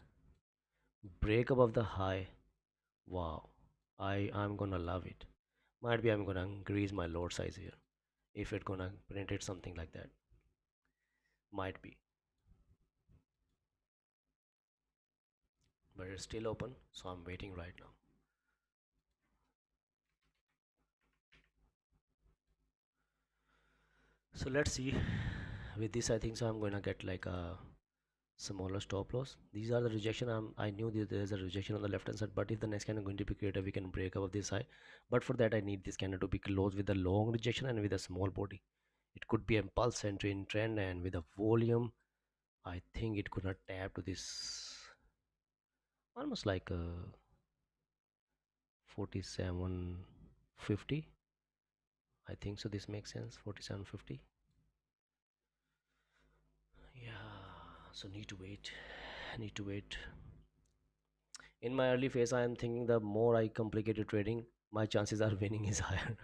break above the high. Wow, I'm gonna love it. Might be I'm gonna increase my load size here if it gonna print it something like that. Might be, but it's still open, so I'm waiting right now. So let's see. With this, I think so. I'm gonna get like a smaller stop loss. These are the rejection. I knew that there's a rejection on the left hand side, but if the next candle going to be created, we can break above this high. But for that, I need this candle to be closed with a long rejection and with a small body. It could be a pulse entry in trend, and with a volume, I think it could not tap to this almost like 4750. I think so. This makes sense. 4750. Yeah. So need to wait. Need to wait. In my early phase, I am thinking the more I complicated trading, my chances are winning is higher.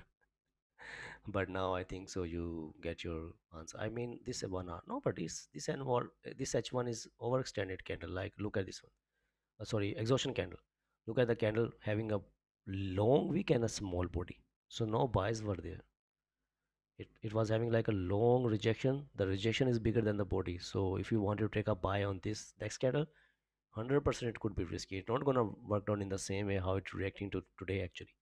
But now I think so. You get your answer. I mean, this one hour. No, but this and this H1 is overextended candle. Like look at this one. Sorry, exhaustion candle. Look at the candle having a long wick and a small body. So no buys were there. It was having like a long rejection. The rejection is bigger than the body. So if you want to take a buy on this next candle, 100% it could be risky. It's not gonna work out in the same way how it's reacting to today actually.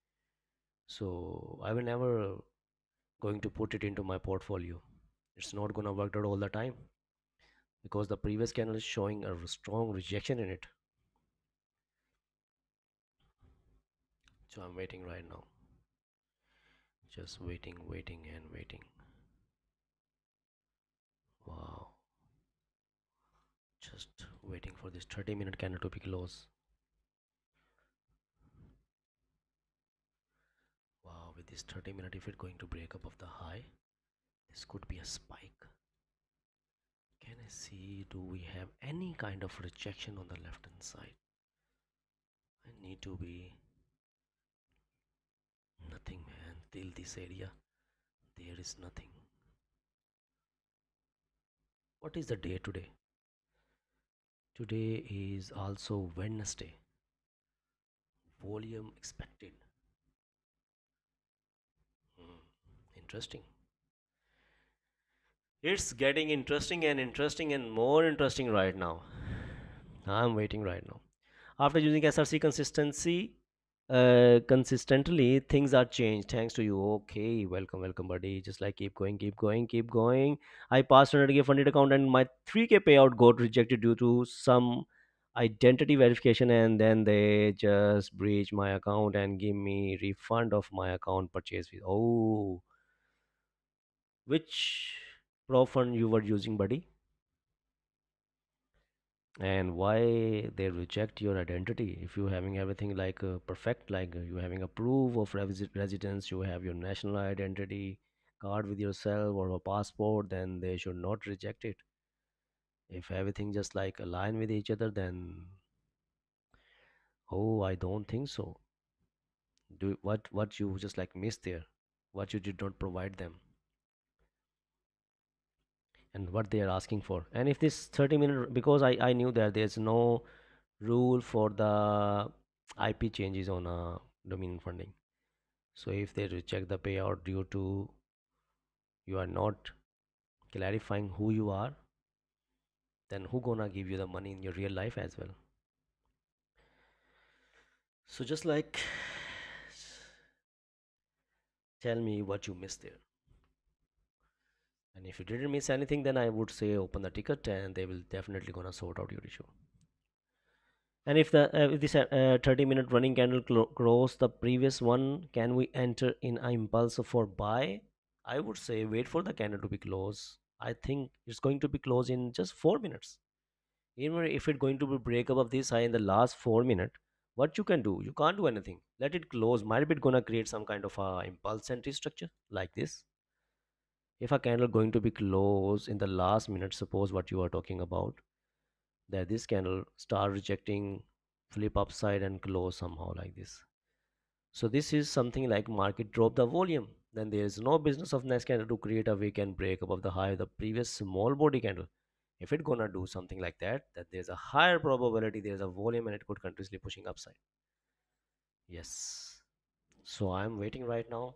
So I will never going to put it into my portfolio. It's not gonna work out all the time because the previous candle is showing a strong rejection in it. So I'm waiting right now. Just waiting and waiting. Wow. Just waiting for this 30-minute candle to be close. Wow, with this 30-minute, if it's going to break up of the high, this could be a spike. Can I see, do we have any kind of rejection on the left hand side? I need to be nothing, man. Till this area, there is nothing. What is the day today? Today is also Wednesday. Volume expected. Hmm, interesting. It's getting interesting and more interesting right now. I'm waiting right now. After using SRC consistently, things are changed. Thanks to you. Okay, welcome, buddy. Just like keep going. I passed 100K funded account and my 3K payout got rejected due to some identity verification, and then they just breach my account and give me refund of my account purchase fee. Oh, which pro fund you were using, buddy? And why they reject your identity if you having everything like perfect, like you having a proof of residence, you have your national identity card with yourself or a passport, then they should not reject it. If everything just like align with each other, then oh, I don't think so. Do what you just like missed there, what you did not provide them, and what they are asking for. And if this 30-minute, because I knew that there's no rule for the IP changes on a dominant funding. So if they reject the payout due to you are not clarifying who you are, then who gonna give you the money in your real life as well? So just like tell me what you missed there. And if you didn't miss anything, then I would say open the ticket and they will definitely gonna sort out your issue. And if this 30-minute running candle close the previous one, can we enter in a impulse for buy? I would say wait for the candle to be closed. I think it's going to be closed in just 4 minutes. Even if it's going to be break up of this high in the last 4 minutes, what you can do? You can't do anything. Let it close. Might be gonna create some kind of a impulse entry structure like this. If a candle going to be closed in the last minute, suppose what you are talking about, that this candle start rejecting, flip upside and close somehow like this. So this is something like market drop the volume. Then there is no business of next candle to create a weekend break above the high of the previous small body candle. If it gonna do something like that, that there's a higher probability there's a volume and it could continuously pushing upside. Yes. So I'm waiting right now.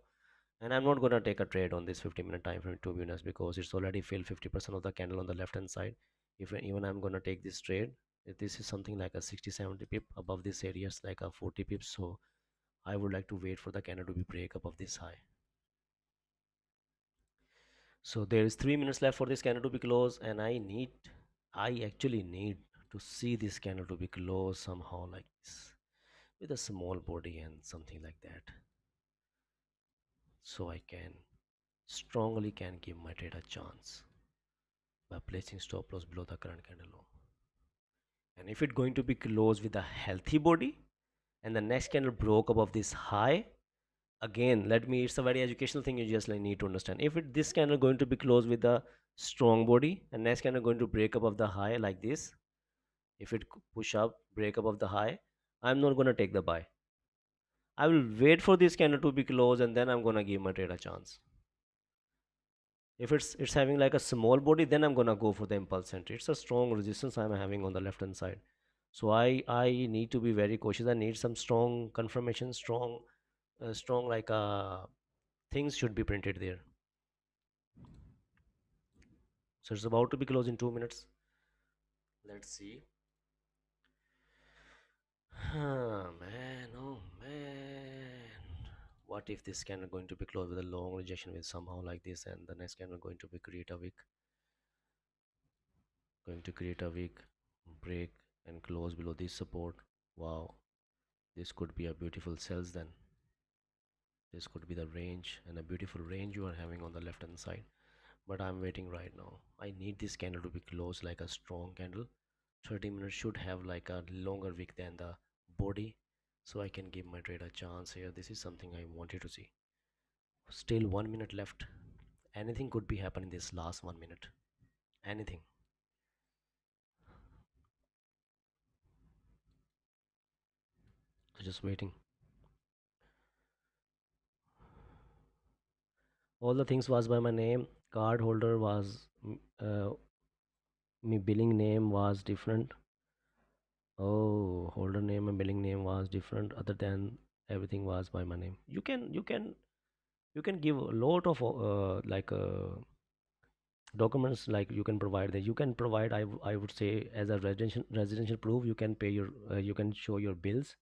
And I'm not gonna take a trade on this 50-minute time frame to be honest, because it's already filled 50% of the candle on the left hand side. If even I'm gonna take this trade, if this is something like a 60-70 pip above this area, it's like a 40 pips. So I would like to wait for the candle to be break above this high. So there is 3 minutes left for this candle to be closed, and I actually need to see this candle to be closed somehow like this with a small body and something like that, so I can strongly can give my trade a chance by placing stop loss below the current candle low. And if it's going to be closed with a healthy body and the next candle broke above this high, again let me, it's a very educational thing, you just like need to understand. If this candle going to be closed with a strong body and next candle going to break above the high like this, if it push up break above the high, I'm not going to take the buy. I will wait for this candle to be closed and then I'm going to give my trade a chance. If it's having like a small body, then I'm gonna go for the impulse entry. It's a strong resistance I'm having on the left hand side, so I need to be very cautious. I need some strong confirmation, strong like things should be printed there. So it's about to be closed in 2 minutes. Let's see. Man, oh man, what if this candle going to be closed with a long rejection with somehow like this, and the next candle going to be create a wick, going to create a wick, break and close below this support. Wow, this could be a beautiful cells then. This could be the range, and a beautiful range you are having on the left hand side. But I'm waiting right now. I need this candle to be closed like a strong candle. 30 minutes should have like a longer wick than the body, so I can give my trade a chance here. This is something I wanted to see. Still 1 minute left. Anything could be happening this last 1 minute. Anything. So just waiting. All the things was by my name. Card holder was me billing name was different. Oh, holder name and billing name was different. Other than everything was by my name. You can give a lot of documents, like you can provide that. You can provide, I would say, as a residential proof. You can pay your you can show your bills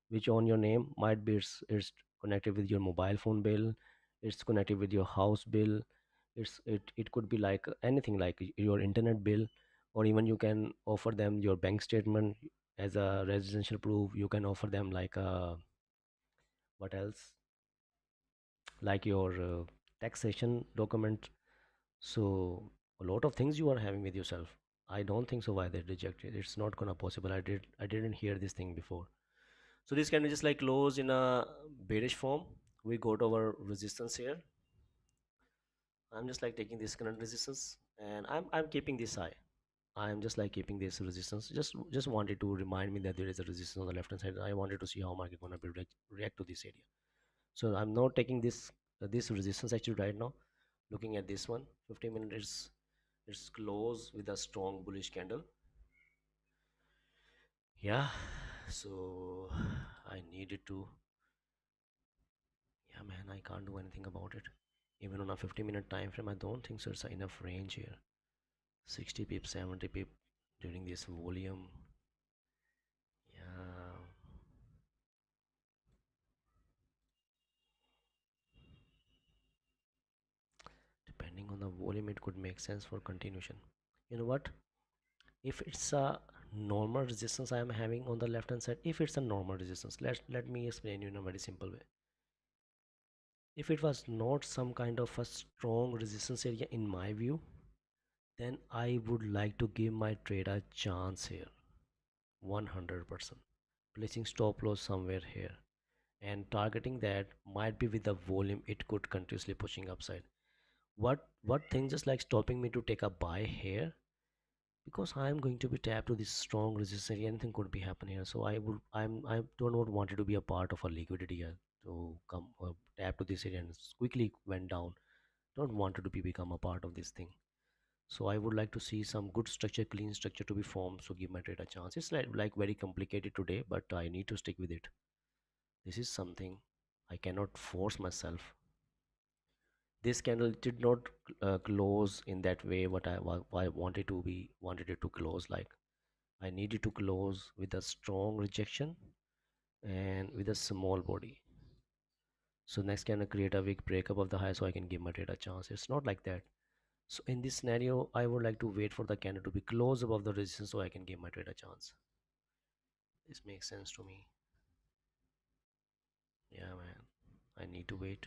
which on your name. Might be it's connected with your mobile phone bill. It's connected with your house bill. It could be like anything, like your internet bill, or even you can offer them your bank statement as a residential proof. You can offer them like what else, like your taxation document. So a lot of things you are having with yourself. I don't think so why they rejected. It's not gonna possible. I didn't hear this thing before. So this can be just like close in a bearish form. We got our resistance here. I'm just like taking this current resistance and I'm keeping this high. I'm just like keeping this resistance. Just wanted to remind me that there is a resistance on the left hand side. I wanted to see how market gonna be react to this area. So I'm not taking this resistance actually right now. Looking at this one, 15 minutes, it's close with a strong bullish candle. Yeah, so I needed to Yeah, man, I can't do anything about it. Even on a 50-minute time frame, I don't think so it's enough range here. 60 pip, 70 pip during this volume. Yeah, depending on the volume, it could make sense for continuation. You know what? If it's a normal resistance I am having on the left hand side, if it's a normal resistance, let me explain you in a very simple way. If it was not some kind of a strong resistance area in my view, then I would like to give my trade a chance here. 100% placing stop loss somewhere here and targeting that might be with the volume it could continuously pushing upside. What thing just like stopping me to take a buy here, because I'm going to be tapped to this strong resistance area, anything could be happening here. So I do not want it to be a part of a liquidity here to come tap to this area and quickly went down. Don't want it to be become a part of this thing. So I would like to see some good structure, clean structure to be formed, so give my trade a chance. It's like very complicated today, but I need to stick with it. This is something I cannot force myself. This candle did not close in that way what I wanted to be wanted it to close like. I needed to close with a strong rejection and with a small body. So next candle create a weak breakup of the high so I can give my trade a chance. It's not like that. So in this scenario, I would like to wait for the candle to be close above the resistance so I can give my trade a chance. This makes sense to me. Yeah, man. I need to wait.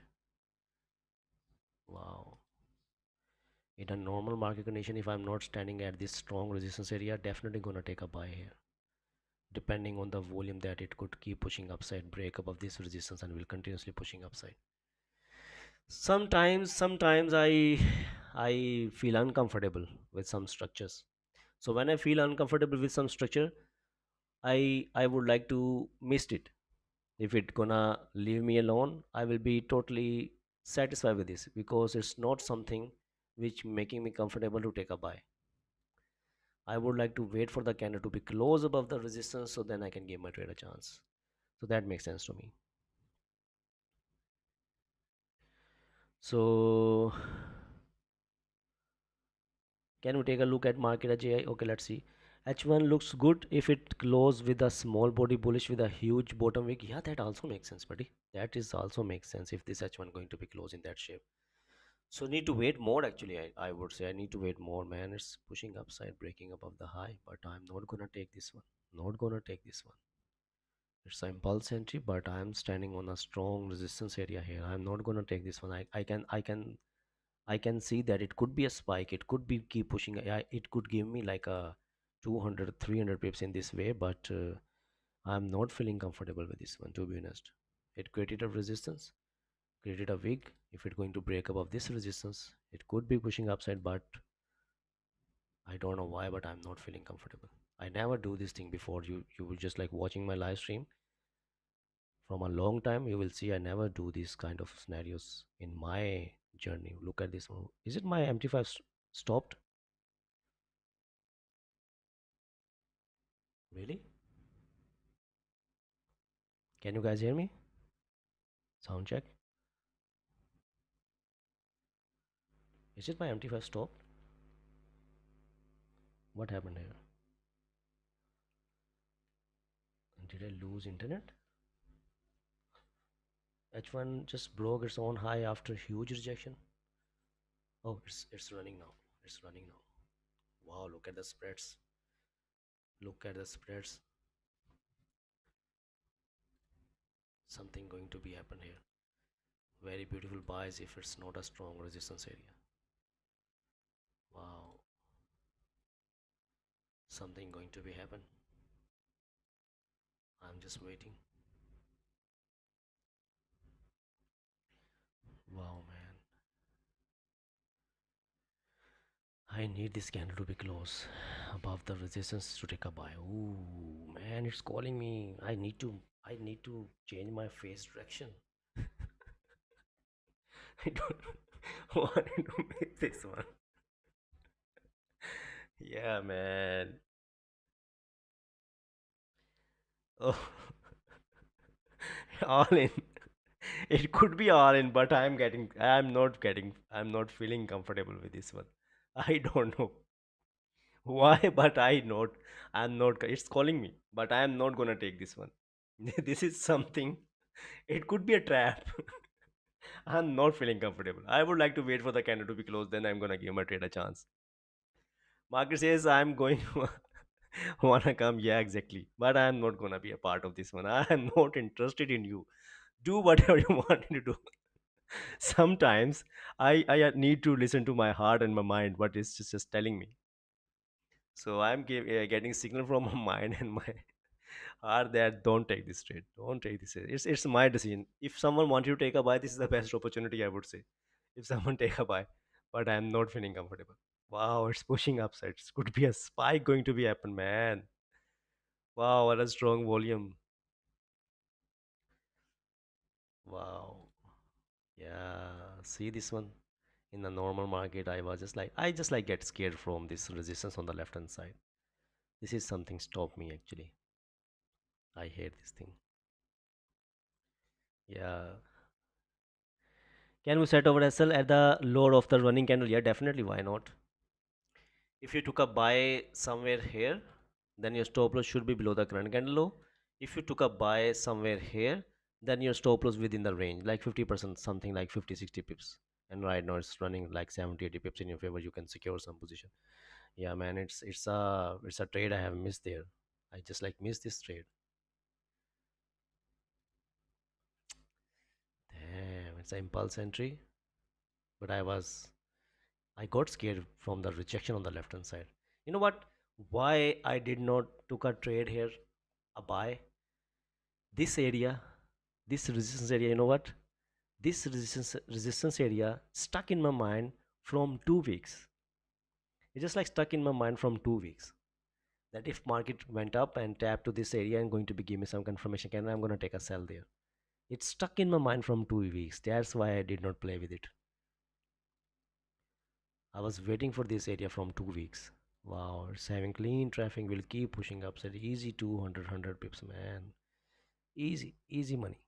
Wow. In a normal market condition, if I'm not standing at this strong resistance area, definitely gonna take a buy here. Depending on the volume that it could keep pushing upside, break above this resistance and will continuously pushing upside. Sometimes I feel uncomfortable with some structures. So when I feel uncomfortable with some structure, I would like to miss it. If it gonna leave me alone, I will be totally satisfied with this because it's not something which making me comfortable to take a buy. I would like to wait for the candle to be close above the resistance so then I can give my trade a chance. So that makes sense to me. So can we take a look at market AGI? Okay, let's see. H1 looks good if it close with a small body bullish with a huge bottom wick. Yeah, that also makes sense, buddy. That is also makes sense if this H1 going to be close in that shape. So need to wait more actually. I would say I need to wait more, man. It's pushing upside, breaking above the high, but I'm not gonna take this one. Not gonna take this one. It's an impulse entry, but I'm standing on a strong resistance area here. I'm not gonna take this one. I can see that it could be a spike. It could be keep pushing. It could give me like a 200, 300 pips in this way, but I'm not feeling comfortable with this one, to be honest. It created a resistance, created a wick. If it's going to break above this resistance, it could be pushing upside, but I don't know why, but I'm not feeling comfortable. I never do this thing before. You will just like watching my live stream from a long time. You will see I never do these kind of scenarios in my journey. Look at this one. Is it my MT5 stopped? Really? Can you guys hear me? Sound check. Is it my MT5 stopped? What happened here? Did I lose internet? H1 just broke its own high after huge rejection. Oh, it's running now. It's running now. Wow, look at the spreads. Look at the spreads. Something going to be happen here. Very beautiful buys if it's not a strong resistance area. Wow, something going to be happen. I'm just waiting. Wow, man. I need this candle to be close above the resistance to take a buy. Ooh, man, it's calling me. I need to change my face direction. I don't want to miss this one. Yeah, man. Oh, all in. It could be all in, but I'm not feeling comfortable with this one. I don't know why, but I'm not, it's calling me, but I am not gonna take this one. This is something, it could be a trap. I'm not feeling comfortable. I would like to wait for the candle to be closed, then I'm gonna give my trade a chance. Market says I'm going to wanna come, yeah, exactly. But I'm not gonna be a part of this one. I'm not interested in you. Do whatever you want to do. Sometimes I need to listen to my heart and my mind, what is just telling me. So getting signal from my mind and my heart that don't take this trade. Don't take this trade. It's my decision. If someone wants you to take a buy, this is the best opportunity, I would say. If someone take a buy, but I'm not feeling comfortable. Wow, it's pushing upsides. Could be a spike going to be happen, man. Wow, what a strong volume. Wow. Yeah, see this one. In the normal market, I just like get scared from this resistance on the left hand side. This is something stop me actually. I hate this thing. Yeah. Can we set over SL at the lower of the running candle? Yeah, definitely. Why not? If you took a buy somewhere here, then your stop loss should be below the current candle low. If you took a buy somewhere here, then your stop loss within the range, like 50%, something like 50, 60 pips. And right now it's running like 70, 80 pips in your favor. You can secure some position. Yeah, man, it's a trade I have missed there. I just like missed this trade. Damn, it's an impulse entry, but I got scared from the rejection on the left hand side. You know what? Why I did not took a trade here, a buy. This area, this resistance area. You know what? This resistance area stuck in my mind from 2 weeks. It just like stuck in my mind from 2 weeks. That if market went up and tapped to this area and going to be give me some confirmation candle, I'm gonna take a sell there. It's stuck in my mind from 2 weeks. That's why I did not play with it. I was waiting for this area from 2 weeks. Wow, it's having clean traffic. Will keep pushing up. Said easy 200 pips, man. Easy, easy money.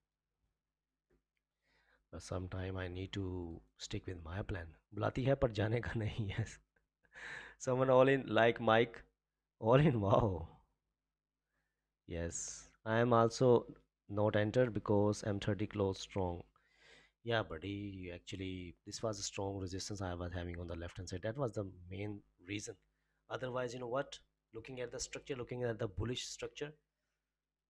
But sometime I need to stick with my plan. बुलाती है पर जाने का नहीं है. Someone all in like Mike. All in, wow. Yes. I am also not entered because M30 close strong. Yeah, buddy. Actually, this was a strong resistance I was having on the left hand side. That was the main reason. Otherwise, you know what? Looking at the structure, looking at the bullish structure,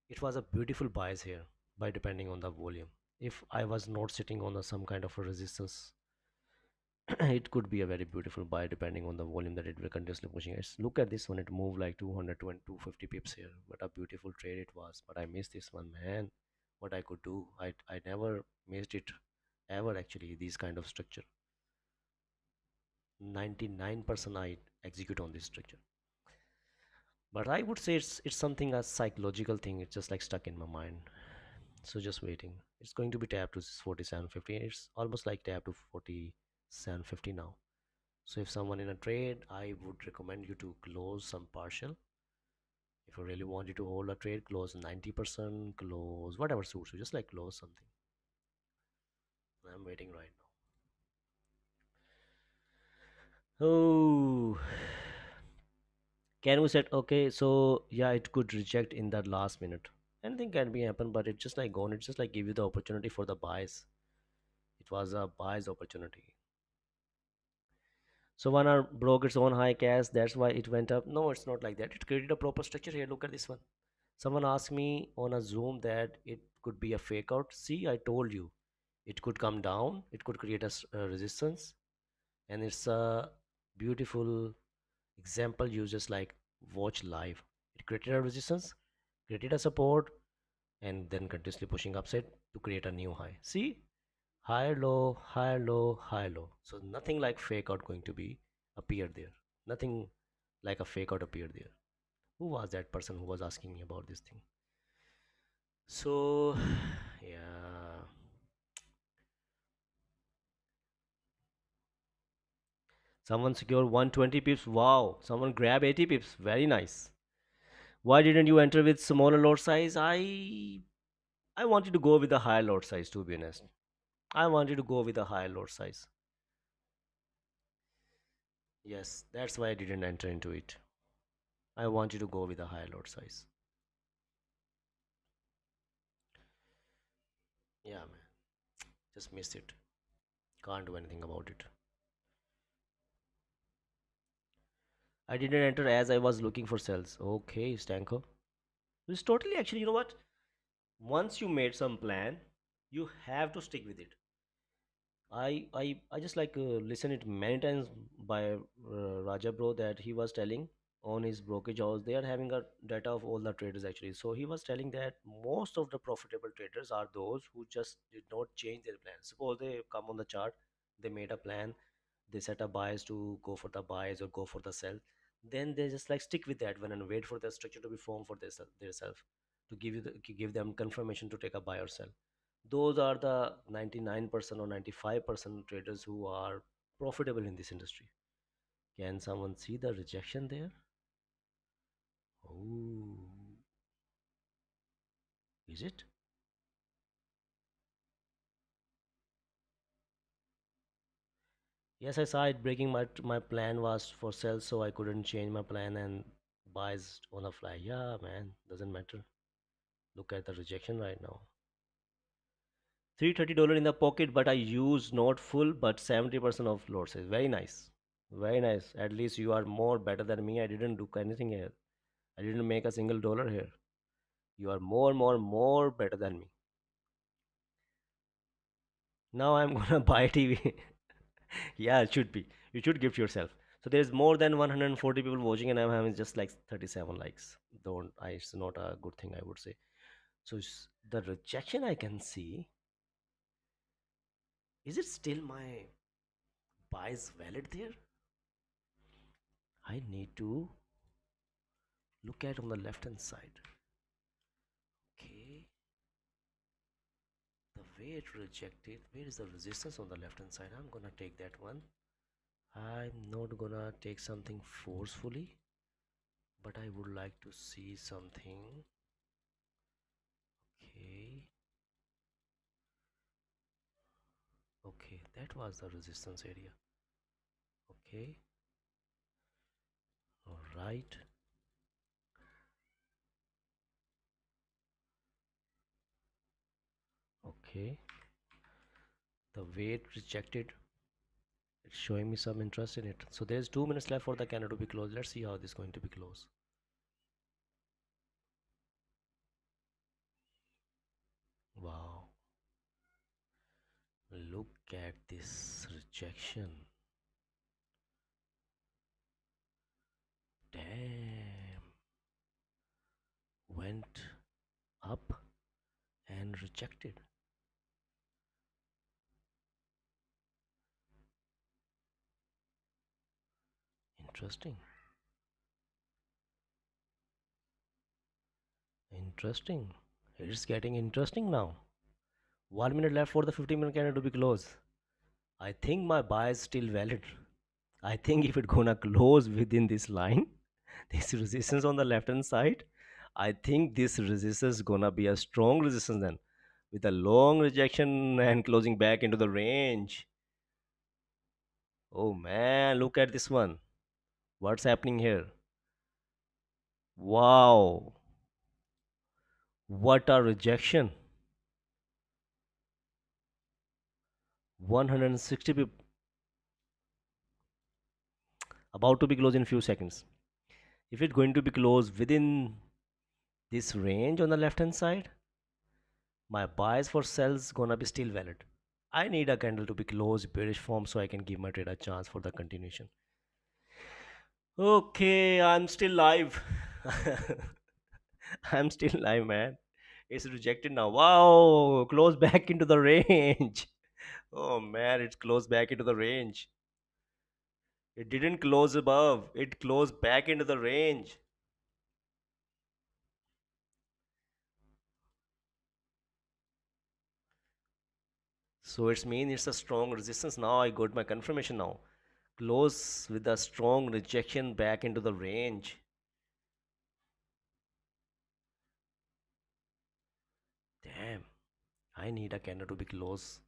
it was a beautiful bias here by depending on the volume. If I was not sitting on some kind of a resistance, it could be a very beautiful buy depending on the volume that it will continuously pushing. It's, look at this one, it moved like 200 to 250 pips here. What a beautiful trade it was. But I missed this one, man. What I could do, I never missed it ever actually. These kind of structure, 99% I execute on this structure. But I would say it's something a psychological thing. It's just like stuck in my mind. So just waiting. It's going to be tapped to 47.50. It's almost like tapped to 47.50 now. So if someone in a trade, I would recommend you to close some partial. If you really want you to hold a trade, close 90%, close whatever suits you. Just like close something. I'm waiting right now. Oh, can we set? Okay, so yeah, it could reject in that last minute. Anything can be happen, but it's just like gone. It's just like give you the opportunity for the buys. It was a buys opportunity. So one hour broke its own high cash. That's why it went up. No, it's not like that. It created a proper structure here. Look at this one. Someone asked me on a Zoom that it could be a fake out. See, I told you. It could come down. It could create a resistance. And it's a beautiful example. You just like watch live. It created a resistance, created a support, and then continuously pushing upside to create a new high. See, higher low, higher low, higher low. So nothing like fake out going to be appeared there. Nothing like a fake out appeared there. Who was that person who was asking me about this thing? So yeah, someone secure 120 pips. Wow, someone grab 80 pips. Very nice. Why didn't you enter with smaller lot size? I I wanted to go with a higher lot size, to be honest. I wanted to go with a higher lot size. Yes, that's why I didn't enter into it. I wanted to go with a higher lot size. Yeah, man. Just missed it. Can't do anything about it. I didn't enter as I was looking for cells. Okay, Stanko. It's totally actually, you know what? Once you made some plan, you have to stick with it. I just like listen it many times by Raja bro that he was telling on his brokerage house they are having a data of all the traders actually. So he was telling that most of the profitable traders are those who just did not change their plan. Suppose they come on the chart, they made a plan, they set a bias to go for the buys or go for the sell, then they just like stick with that one and wait for the structure to be formed for their self to give them confirmation to take a buy or sell. Those are the 99% or 95% traders who are profitable in this industry. Can someone see the rejection there? Oh, is it? Yes, I saw it breaking. My plan was for sell, so I couldn't change my plan and buys on a fly. Yeah, man, doesn't matter. Look at the rejection right now. $330 in the pocket, but I use not full, but 70% of lot size. Very nice. Very nice. At least you are more better than me. I didn't do anything here. I didn't make a single dollar here. You are more better than me. Now I'm gonna buy TV. Yeah, it should be. You should gift yourself. So there's more than 140 people watching, and I'm having just like 37 likes. Don't I? It's not a good thing, I would say. So the rejection I can see. Is it still my buys valid there? I need to look at on the left hand side. Okay, the way it rejected. Where is the resistance on the left hand side? I'm gonna take that one. I'm not gonna take something forcefully, but I would like to see something. Okay, okay, that was the resistance area. Okay, all right, okay. The way it rejected, it's showing me some interest in it. So there's 2 minutes left for the candle to be closed. Let's see how this is going to be closed. Wow, look at this rejection. Damn, went up and rejected. Interesting. Interesting. It's getting interesting now. 1 minute left for the 15-minute candle to be closed. I think my buy is still valid. I think if it gonna close within this line, this resistance on the left hand side, I think this resistance is gonna be a strong resistance then, with a long rejection and closing back into the range. Oh man, look at this one. What's happening here? Wow, what a rejection. 160 pip about to be closed in few seconds. If it's going to be closed within this range on the left hand side, my buys for sells gonna be still valid. I need a candle to be closed bearish form so I can give my trade a chance for the continuation. Okay, I'm still live. I'm still live, man. It's rejected now. Wow, close back into the range. Oh man, it's closed back into the range. It didn't close above, it closed back into the range. So it's mean it's a strong resistance. Now I got my confirmation now. Close with a strong rejection back into the range. Damn. I need a candle to be close.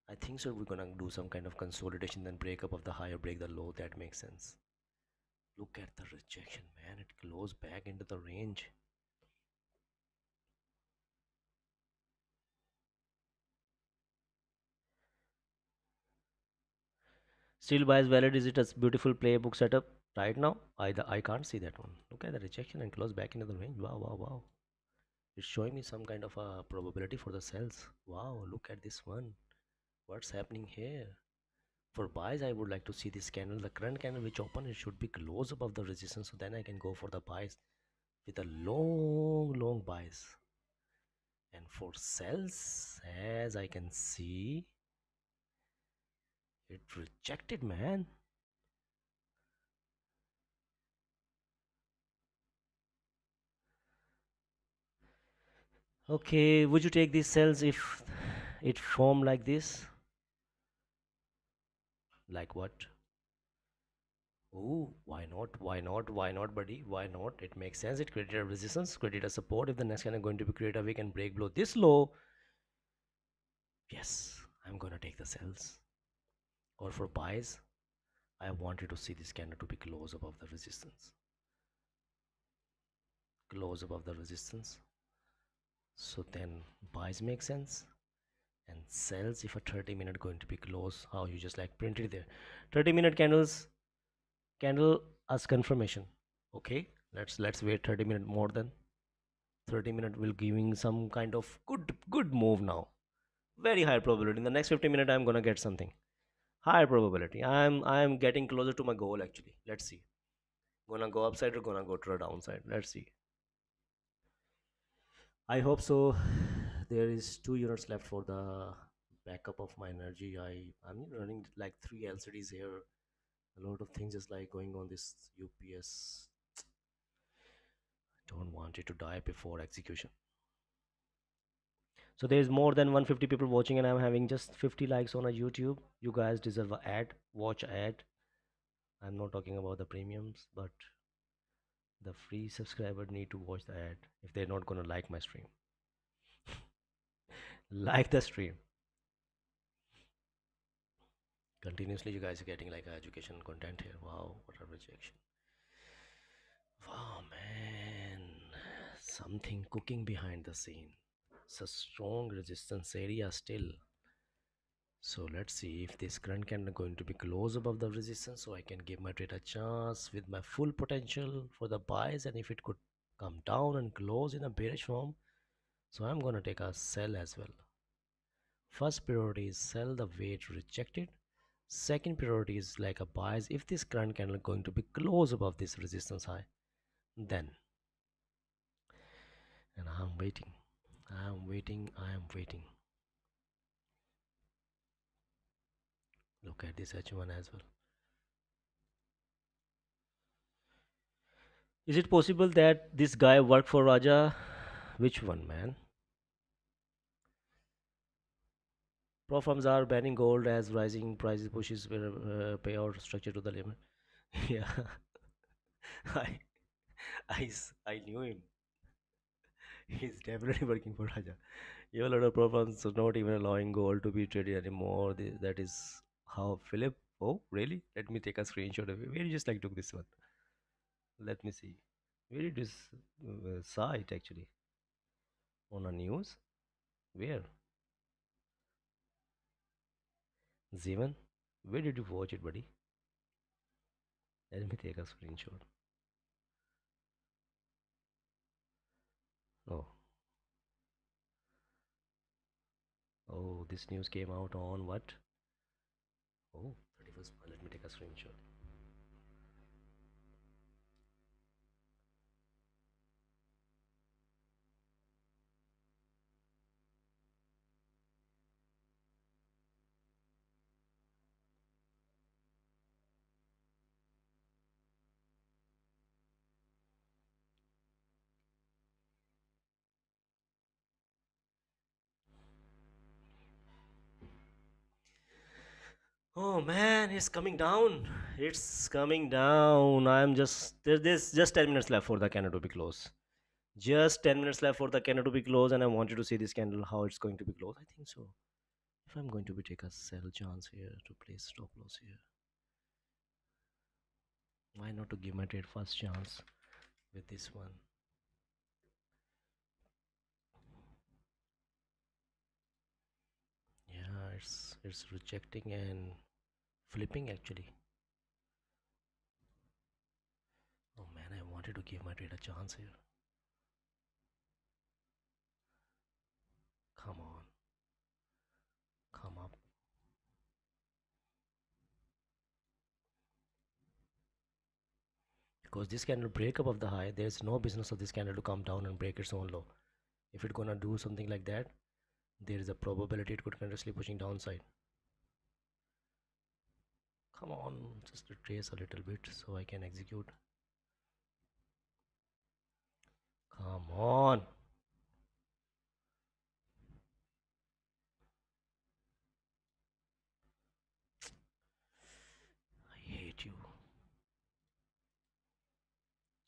I think so. We're gonna do some kind of consolidation, then break up of the higher, break the low. That makes sense. Look at the rejection, man. It closed back into the range. Still buys valid. Is it a beautiful playbook setup right now? I can't see that one. Look at the rejection and close back into the range. Wow, wow, wow. It's showing me some kind of a probability for the sells. Wow, look at this one. What's happening here? For buys, I would like to see this candle. The current candle which open, it should be close above the resistance. So then I can go for the buys with a long, long buys. And for sells, as I can see, it rejected, man. Okay, would you take these cells if it form like this? Like what? Oh, why not? Why not? Why not, buddy? Why not? It makes sense. It created a resistance, created a support. If the next candle going to be create a weak and break below this low, yes, I'm gonna take the cells. Or for buys, I wanted to see this candle to be close above the resistance. Close above the resistance. So then buys make sense. And sells if a 30-minute going to be close. How you just like printed there. 30-minute candle as confirmation. Okay, let's wait 30 minutes more than 30 minutes will giving some kind of good move now. Very high probability. In the next 50 minutes, I'm gonna get something. High probability. I'm getting closer to my goal actually. Let's see. Gonna go upside or gonna go to the downside. Let's see. I hope so. There is 2 units left for the backup of my energy. I'm running like three LCDs here. A lot of things is like going on this UPS. Don't want it to die before execution. So there's more than 150 people watching and I'm having just 50 likes on a YouTube. You guys deserve a ad. Watch ad. I'm not talking about the premiums, but the free subscriber need to watch the ad if they're not gonna like my stream. Like the stream. Continuously you guys are getting like education content here. Wow, what a rejection. Wow, man. Something cooking behind the scene. It's a strong resistance area still. So let's see if this current candle going to be close above the resistance so I can give my trade a chance with my full potential for the buys, and if it could come down and close in a bearish form, so I'm gonna take a sell as well. First priority is sell the way it rejected. Second priority is like a buys if this current candle going to be close above this resistance high. Then, and I'm waiting. I'm waiting. I am waiting. Look at this H1 as well. Is it possible that this guy worked for Raja? Which one, man? Pro firms are banning gold as rising prices pushes payout structure to the limit. Yeah, I, I knew him. He's definitely working for Raja. You have a lot of pro firms are not even allowing gold to be traded anymore. That is how Philip. Oh, really? Let me take a screenshot of it. Where you just like took this one? Let me see. Where did this saw it actually? On a news? Where? Zevan? Where did you watch it, buddy? Let me take a screenshot. Oh, oh, this news came out on what? Oh, 31st. Let me take a screenshot. Oh man, it's coming down. It's coming down. I'm just there's just 10 minutes left for the candle to be closed. Just 10 minutes left for the candle to be closed, and I wanted to see this candle how it's going to be closed. I think so. If I'm going to be take a sell chance here to place stop loss here, why not to give my trade first chance with this one? Yeah, it's rejecting and flipping actually. Oh man, I wanted to give my trade a chance here. Come on, come up. Because this candle break up of the high, there's no business of this candle to come down and break its own low. If it's gonna do something like that, there is a probability it could continuously pushing downside. Come on, just retrace a little bit so I can execute. Come on. I hate you.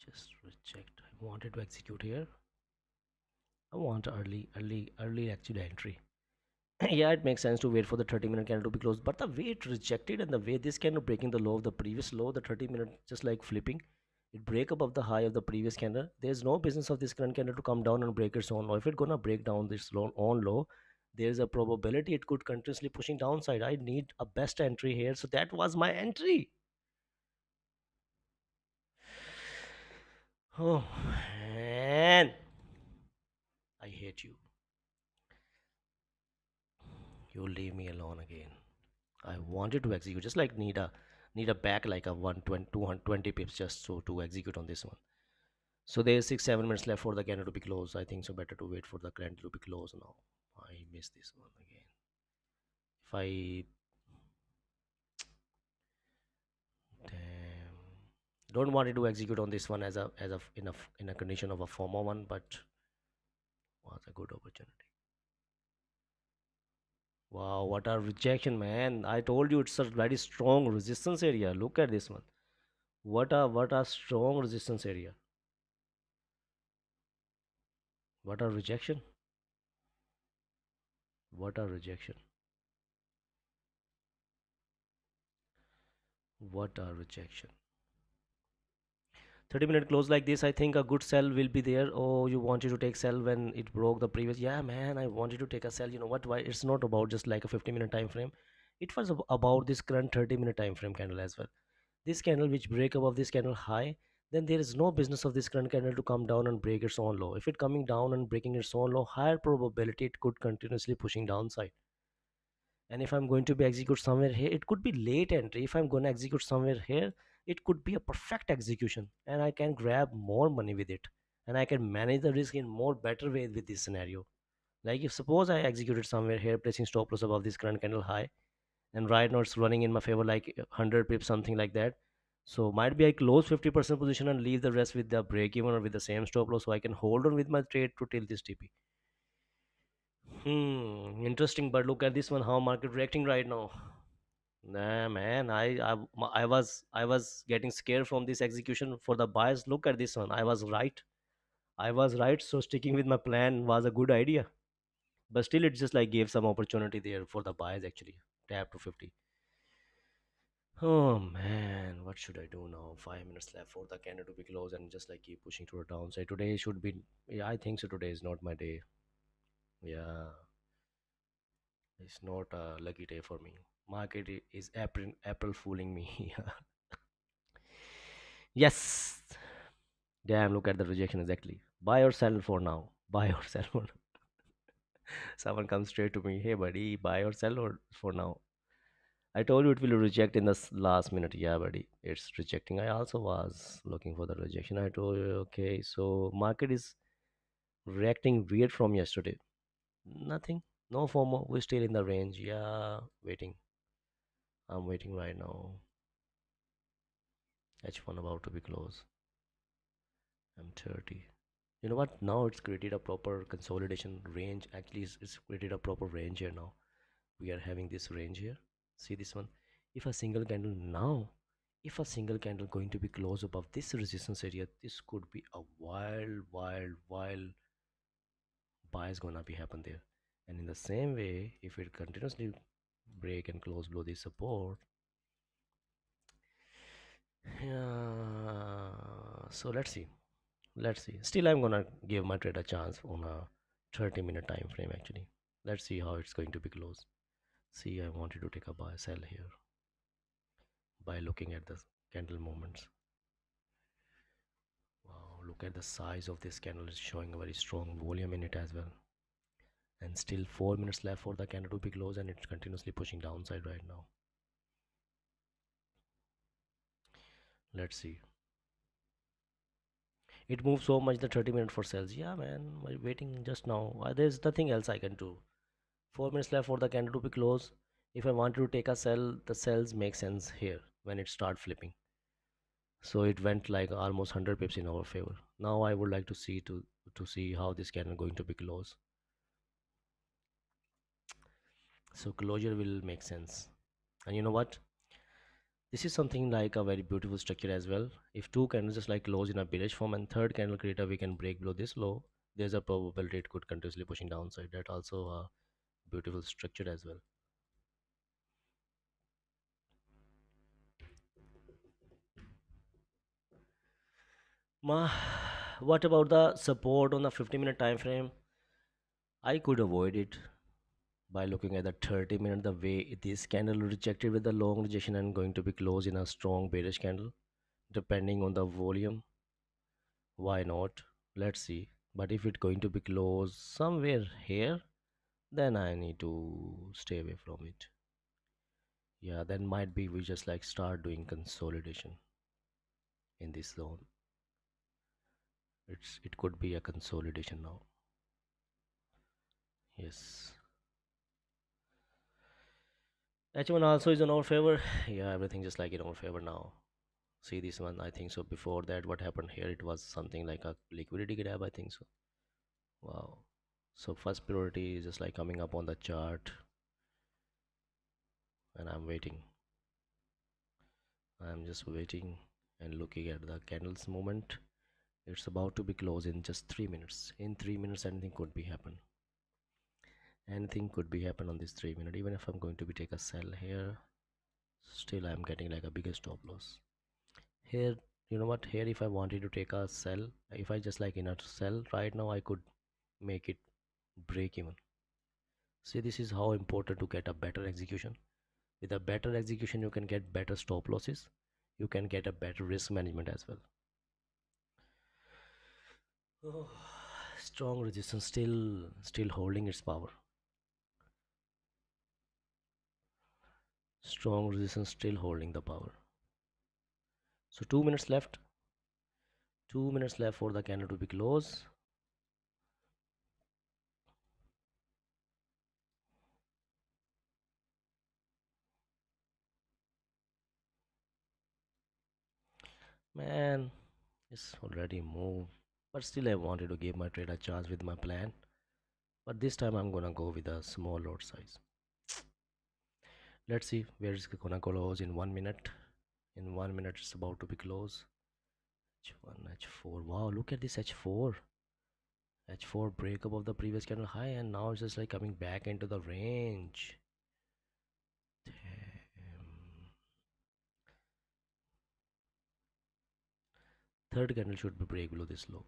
Just reject. I wanted to execute here. I want early actually entry. Yeah, it makes sense to wait for the 30-minute candle to be closed. But the way it rejected and the way this candle breaking the low of the previous low, the 30-minute just like flipping, it break above the high of the previous candle. There's no business of this current candle to come down and break its own low. If it's gonna break down this low on low, there's a probability it could continuously pushing downside. I need a best entry here, so that was my entry. Oh man, I hate you. You leave me alone again. I wanted to execute, just like need a back like a 120 220 pips just so to execute on this one. So there's 6 7 minutes left for the candle to be closed. I think so better to wait for the candle to be closed now. I missed this one again. If I damn don't want it to execute on this one as a in a condition of a former one, but was a good opportunity. Wow, what a rejection, man! I told you it's a very strong resistance area. Look at this one. What a strong resistance area. What a rejection. What a rejection. What a rejection. 30-minute close like this, I think a good sell will be there. Oh, you wanted to take sell when it broke the previous. Yeah, man, I wanted to take a sell. You know what? Why? It's not about just like a 50-minute time frame. It was about this current 30-minute time frame candle as well. This candle which break above this candle high, then there is no business of this current candle to come down and break its own low. If it coming down and breaking its own low, higher probability it could continuously pushing downside. And if I'm going to be execute somewhere here, it could be late entry. If I'm going to execute somewhere here, it could be a perfect execution and I can grab more money with it, and I can manage the risk in more better way with this scenario. Like if suppose I executed somewhere here placing stop loss above this current candle high, and right now it's running in my favor like 100 pips something like that, so might be I close 50% position and leave the rest with the break even or with the same stop loss, so I can hold on with my trade to till this TP. Interesting. But look at this one, how market reacting right now. Nah, man, I was getting scared from this execution for the buyers. Look at this one. I was right. I was right. So sticking with my plan was a good idea. But still, it just like gave some opportunity there for the buyers actually. Tap to 50. Oh man, what should I do now? 5 minutes left for the candle to be closed and just like keep pushing to the downside. Today should be, yeah, I think so. Today is not my day. Yeah, it's not a lucky day for me. Market is April fooling me. Yes. Damn, look at the rejection exactly. Buy or sell for now. Buy or sell for now. Someone comes straight to me. Hey, buddy, buy or sell or for now. I told you it will reject in the last minute. Yeah, buddy, it's rejecting. I also was looking for the rejection. I told you, okay, so market is reacting weird from yesterday. Nothing. No FOMO. We're still in the range. Yeah, waiting. I'm waiting right now. H1 about to be close. I'm 30. You know what? Now it's created a proper consolidation range. Actually, it's created a proper range here now. We are having this range here. See this one? If a single candle now, If a single candle going to be close above this resistance area, this could be a wild buy is gonna be happen there. And in the same way, if it continuously break and close below this support, yeah. So let's see, still I'm gonna give my trade a chance on a 30-minute time frame actually. Let's see how it's going to be close. See, I wanted to take a buy sell here by looking at the candle movements. Wow, look at the size of this candle. It's showing a very strong volume in it as well. And still 4 minutes left for the candle to be closed, and it's continuously pushing downside right now. Let's see. It moves so much the 30-minute for sales. Yeah, man, waiting just now. There's nothing else I can do. 4 minutes left for the candle to be closed. If I want to take a sell, the sells make sense here when it start flipping. So it went like almost 100 pips in our favor. Now I would like to see to see how this candle going to be closed. So closure will make sense. And you know what? This is something like a very beautiful structure as well. If two candles just like close in a bearish form and third candle create a weak and break below this low, there's a probability it could continuously pushing downside. That also a beautiful structure as well. Ma, what about the support on the 50-minute time frame? I could avoid it by looking at the 30-minute, the way this candle rejected with the long rejection and going to be closed in a strong bearish candle, depending on the volume. Why not? Let's see. But if it's going to be closed somewhere here, then I need to stay away from it. Yeah, then might be we just like start doing consolidation in this zone. It could be a consolidation now. Yes. H1 also is in our favor. Yeah, everything just like in our favor now. See this one, I think so. Before that, what happened here? It was something like a liquidity grab, I think so. Wow. So first priority is just like coming up on the chart, and I'm waiting. I'm just waiting and looking at the candles movement. It's about to be closed in just 3 minutes. In 3 minutes, anything could be happen. Anything could be happen on this 3 minute. Even if I'm going to be take a sell here, still I'm getting like a bigger stop loss. Here, you know what? Here, if I wanted to take a sell, if I just like in a sell right now, I could make it break even. See, this is how important to get a better execution. With a better execution, you can get better stop losses. You can get a better risk management as well. Oh, strong resistance still holding its power. Strong resistance still holding the power. So 2 minutes left. 2 minutes left for the candle to be closed. Man, it's already moved. But still I wanted to give my trade a chance with my plan. But this time I'm gonna go with a small lot size. Let's see where it's gonna close in 1 minute. In 1 minute it's about to be closed. H1, H4. Wow, look at this H4. H4 break above the previous candle high, and now it's just like coming back into the range. Damn. Third candle should be break below this low.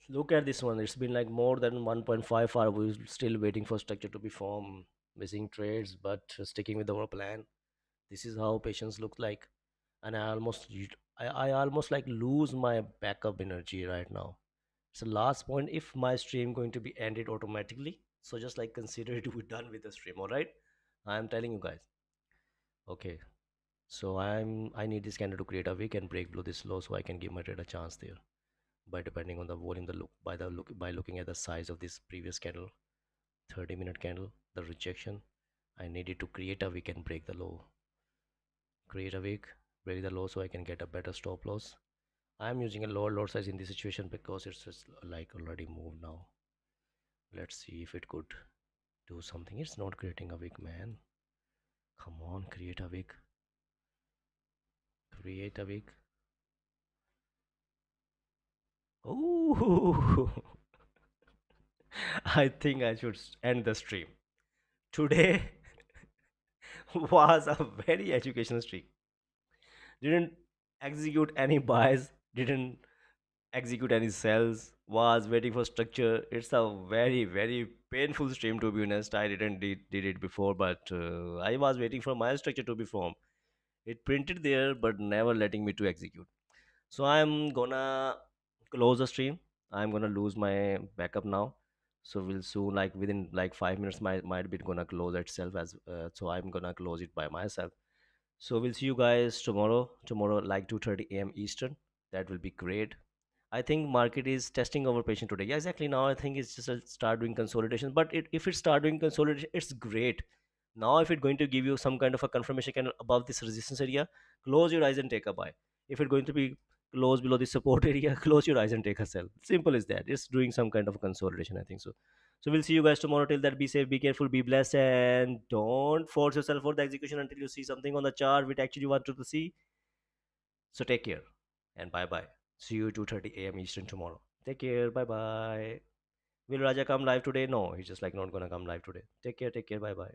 Look at this one. It's been like more than 1.5 hours. We're still waiting for structure to be formed. Missing trades, but sticking with our plan. This is how patience looks like. And I almost like lose my backup energy right now. So last point, if my stream going to be ended automatically, so just like consider it we're done with the stream. All right, I'm telling you guys. Okay, so I need this candle to create a wick and break below this low so I can give my trade a chance there. By depending on the volume, the look by the look by looking at the size of this previous candle, 30-minute candle, the rejection, I needed to create a wick and break the low. Create a wick, break the low so I can get a better stop loss. I'm using a lower lot size in this situation because it's just like already moved now. Let's see if it could do something. It's not creating a wig, man. Come on, create a wig. Create a wig. Oh, I think I should end the stream. Today was a very educational stream. Didn't execute any buys, didn't execute any cells, was waiting for structure. It's a very, very painful stream to be honest. I didn't did it before, but I was waiting for my structure to be formed. It printed there, but never letting me to execute. So I'm gonna close the stream. I'm gonna lose my backup now. So we'll soon, like within like 5 minutes, might be gonna close itself as. So I'm gonna close it by myself. So we'll see you guys tomorrow. Tomorrow, like 2:30 a.m. Eastern. That will be great. I think market is testing our patient today. Yeah, exactly. Now I think it's just a start doing consolidation. But if it start doing consolidation, it's great. Now if it's going to give you some kind of a confirmation kind of above this resistance area, close your eyes and take a buy. If it's going to be close below the support area, close your eyes and take a sell. Simple as that. It's doing some kind of consolidation, I think so. So we'll see you guys tomorrow. Till that, be safe, be careful, be blessed, and don't force yourself for the execution until you see something on the chart which actually you wanted to see. So take care and bye bye. See you 2:30 a.m. Eastern tomorrow. Take care. Bye bye. Will Raja come live today? No, he's just like not gonna come live today. Take care. Take care. Bye bye.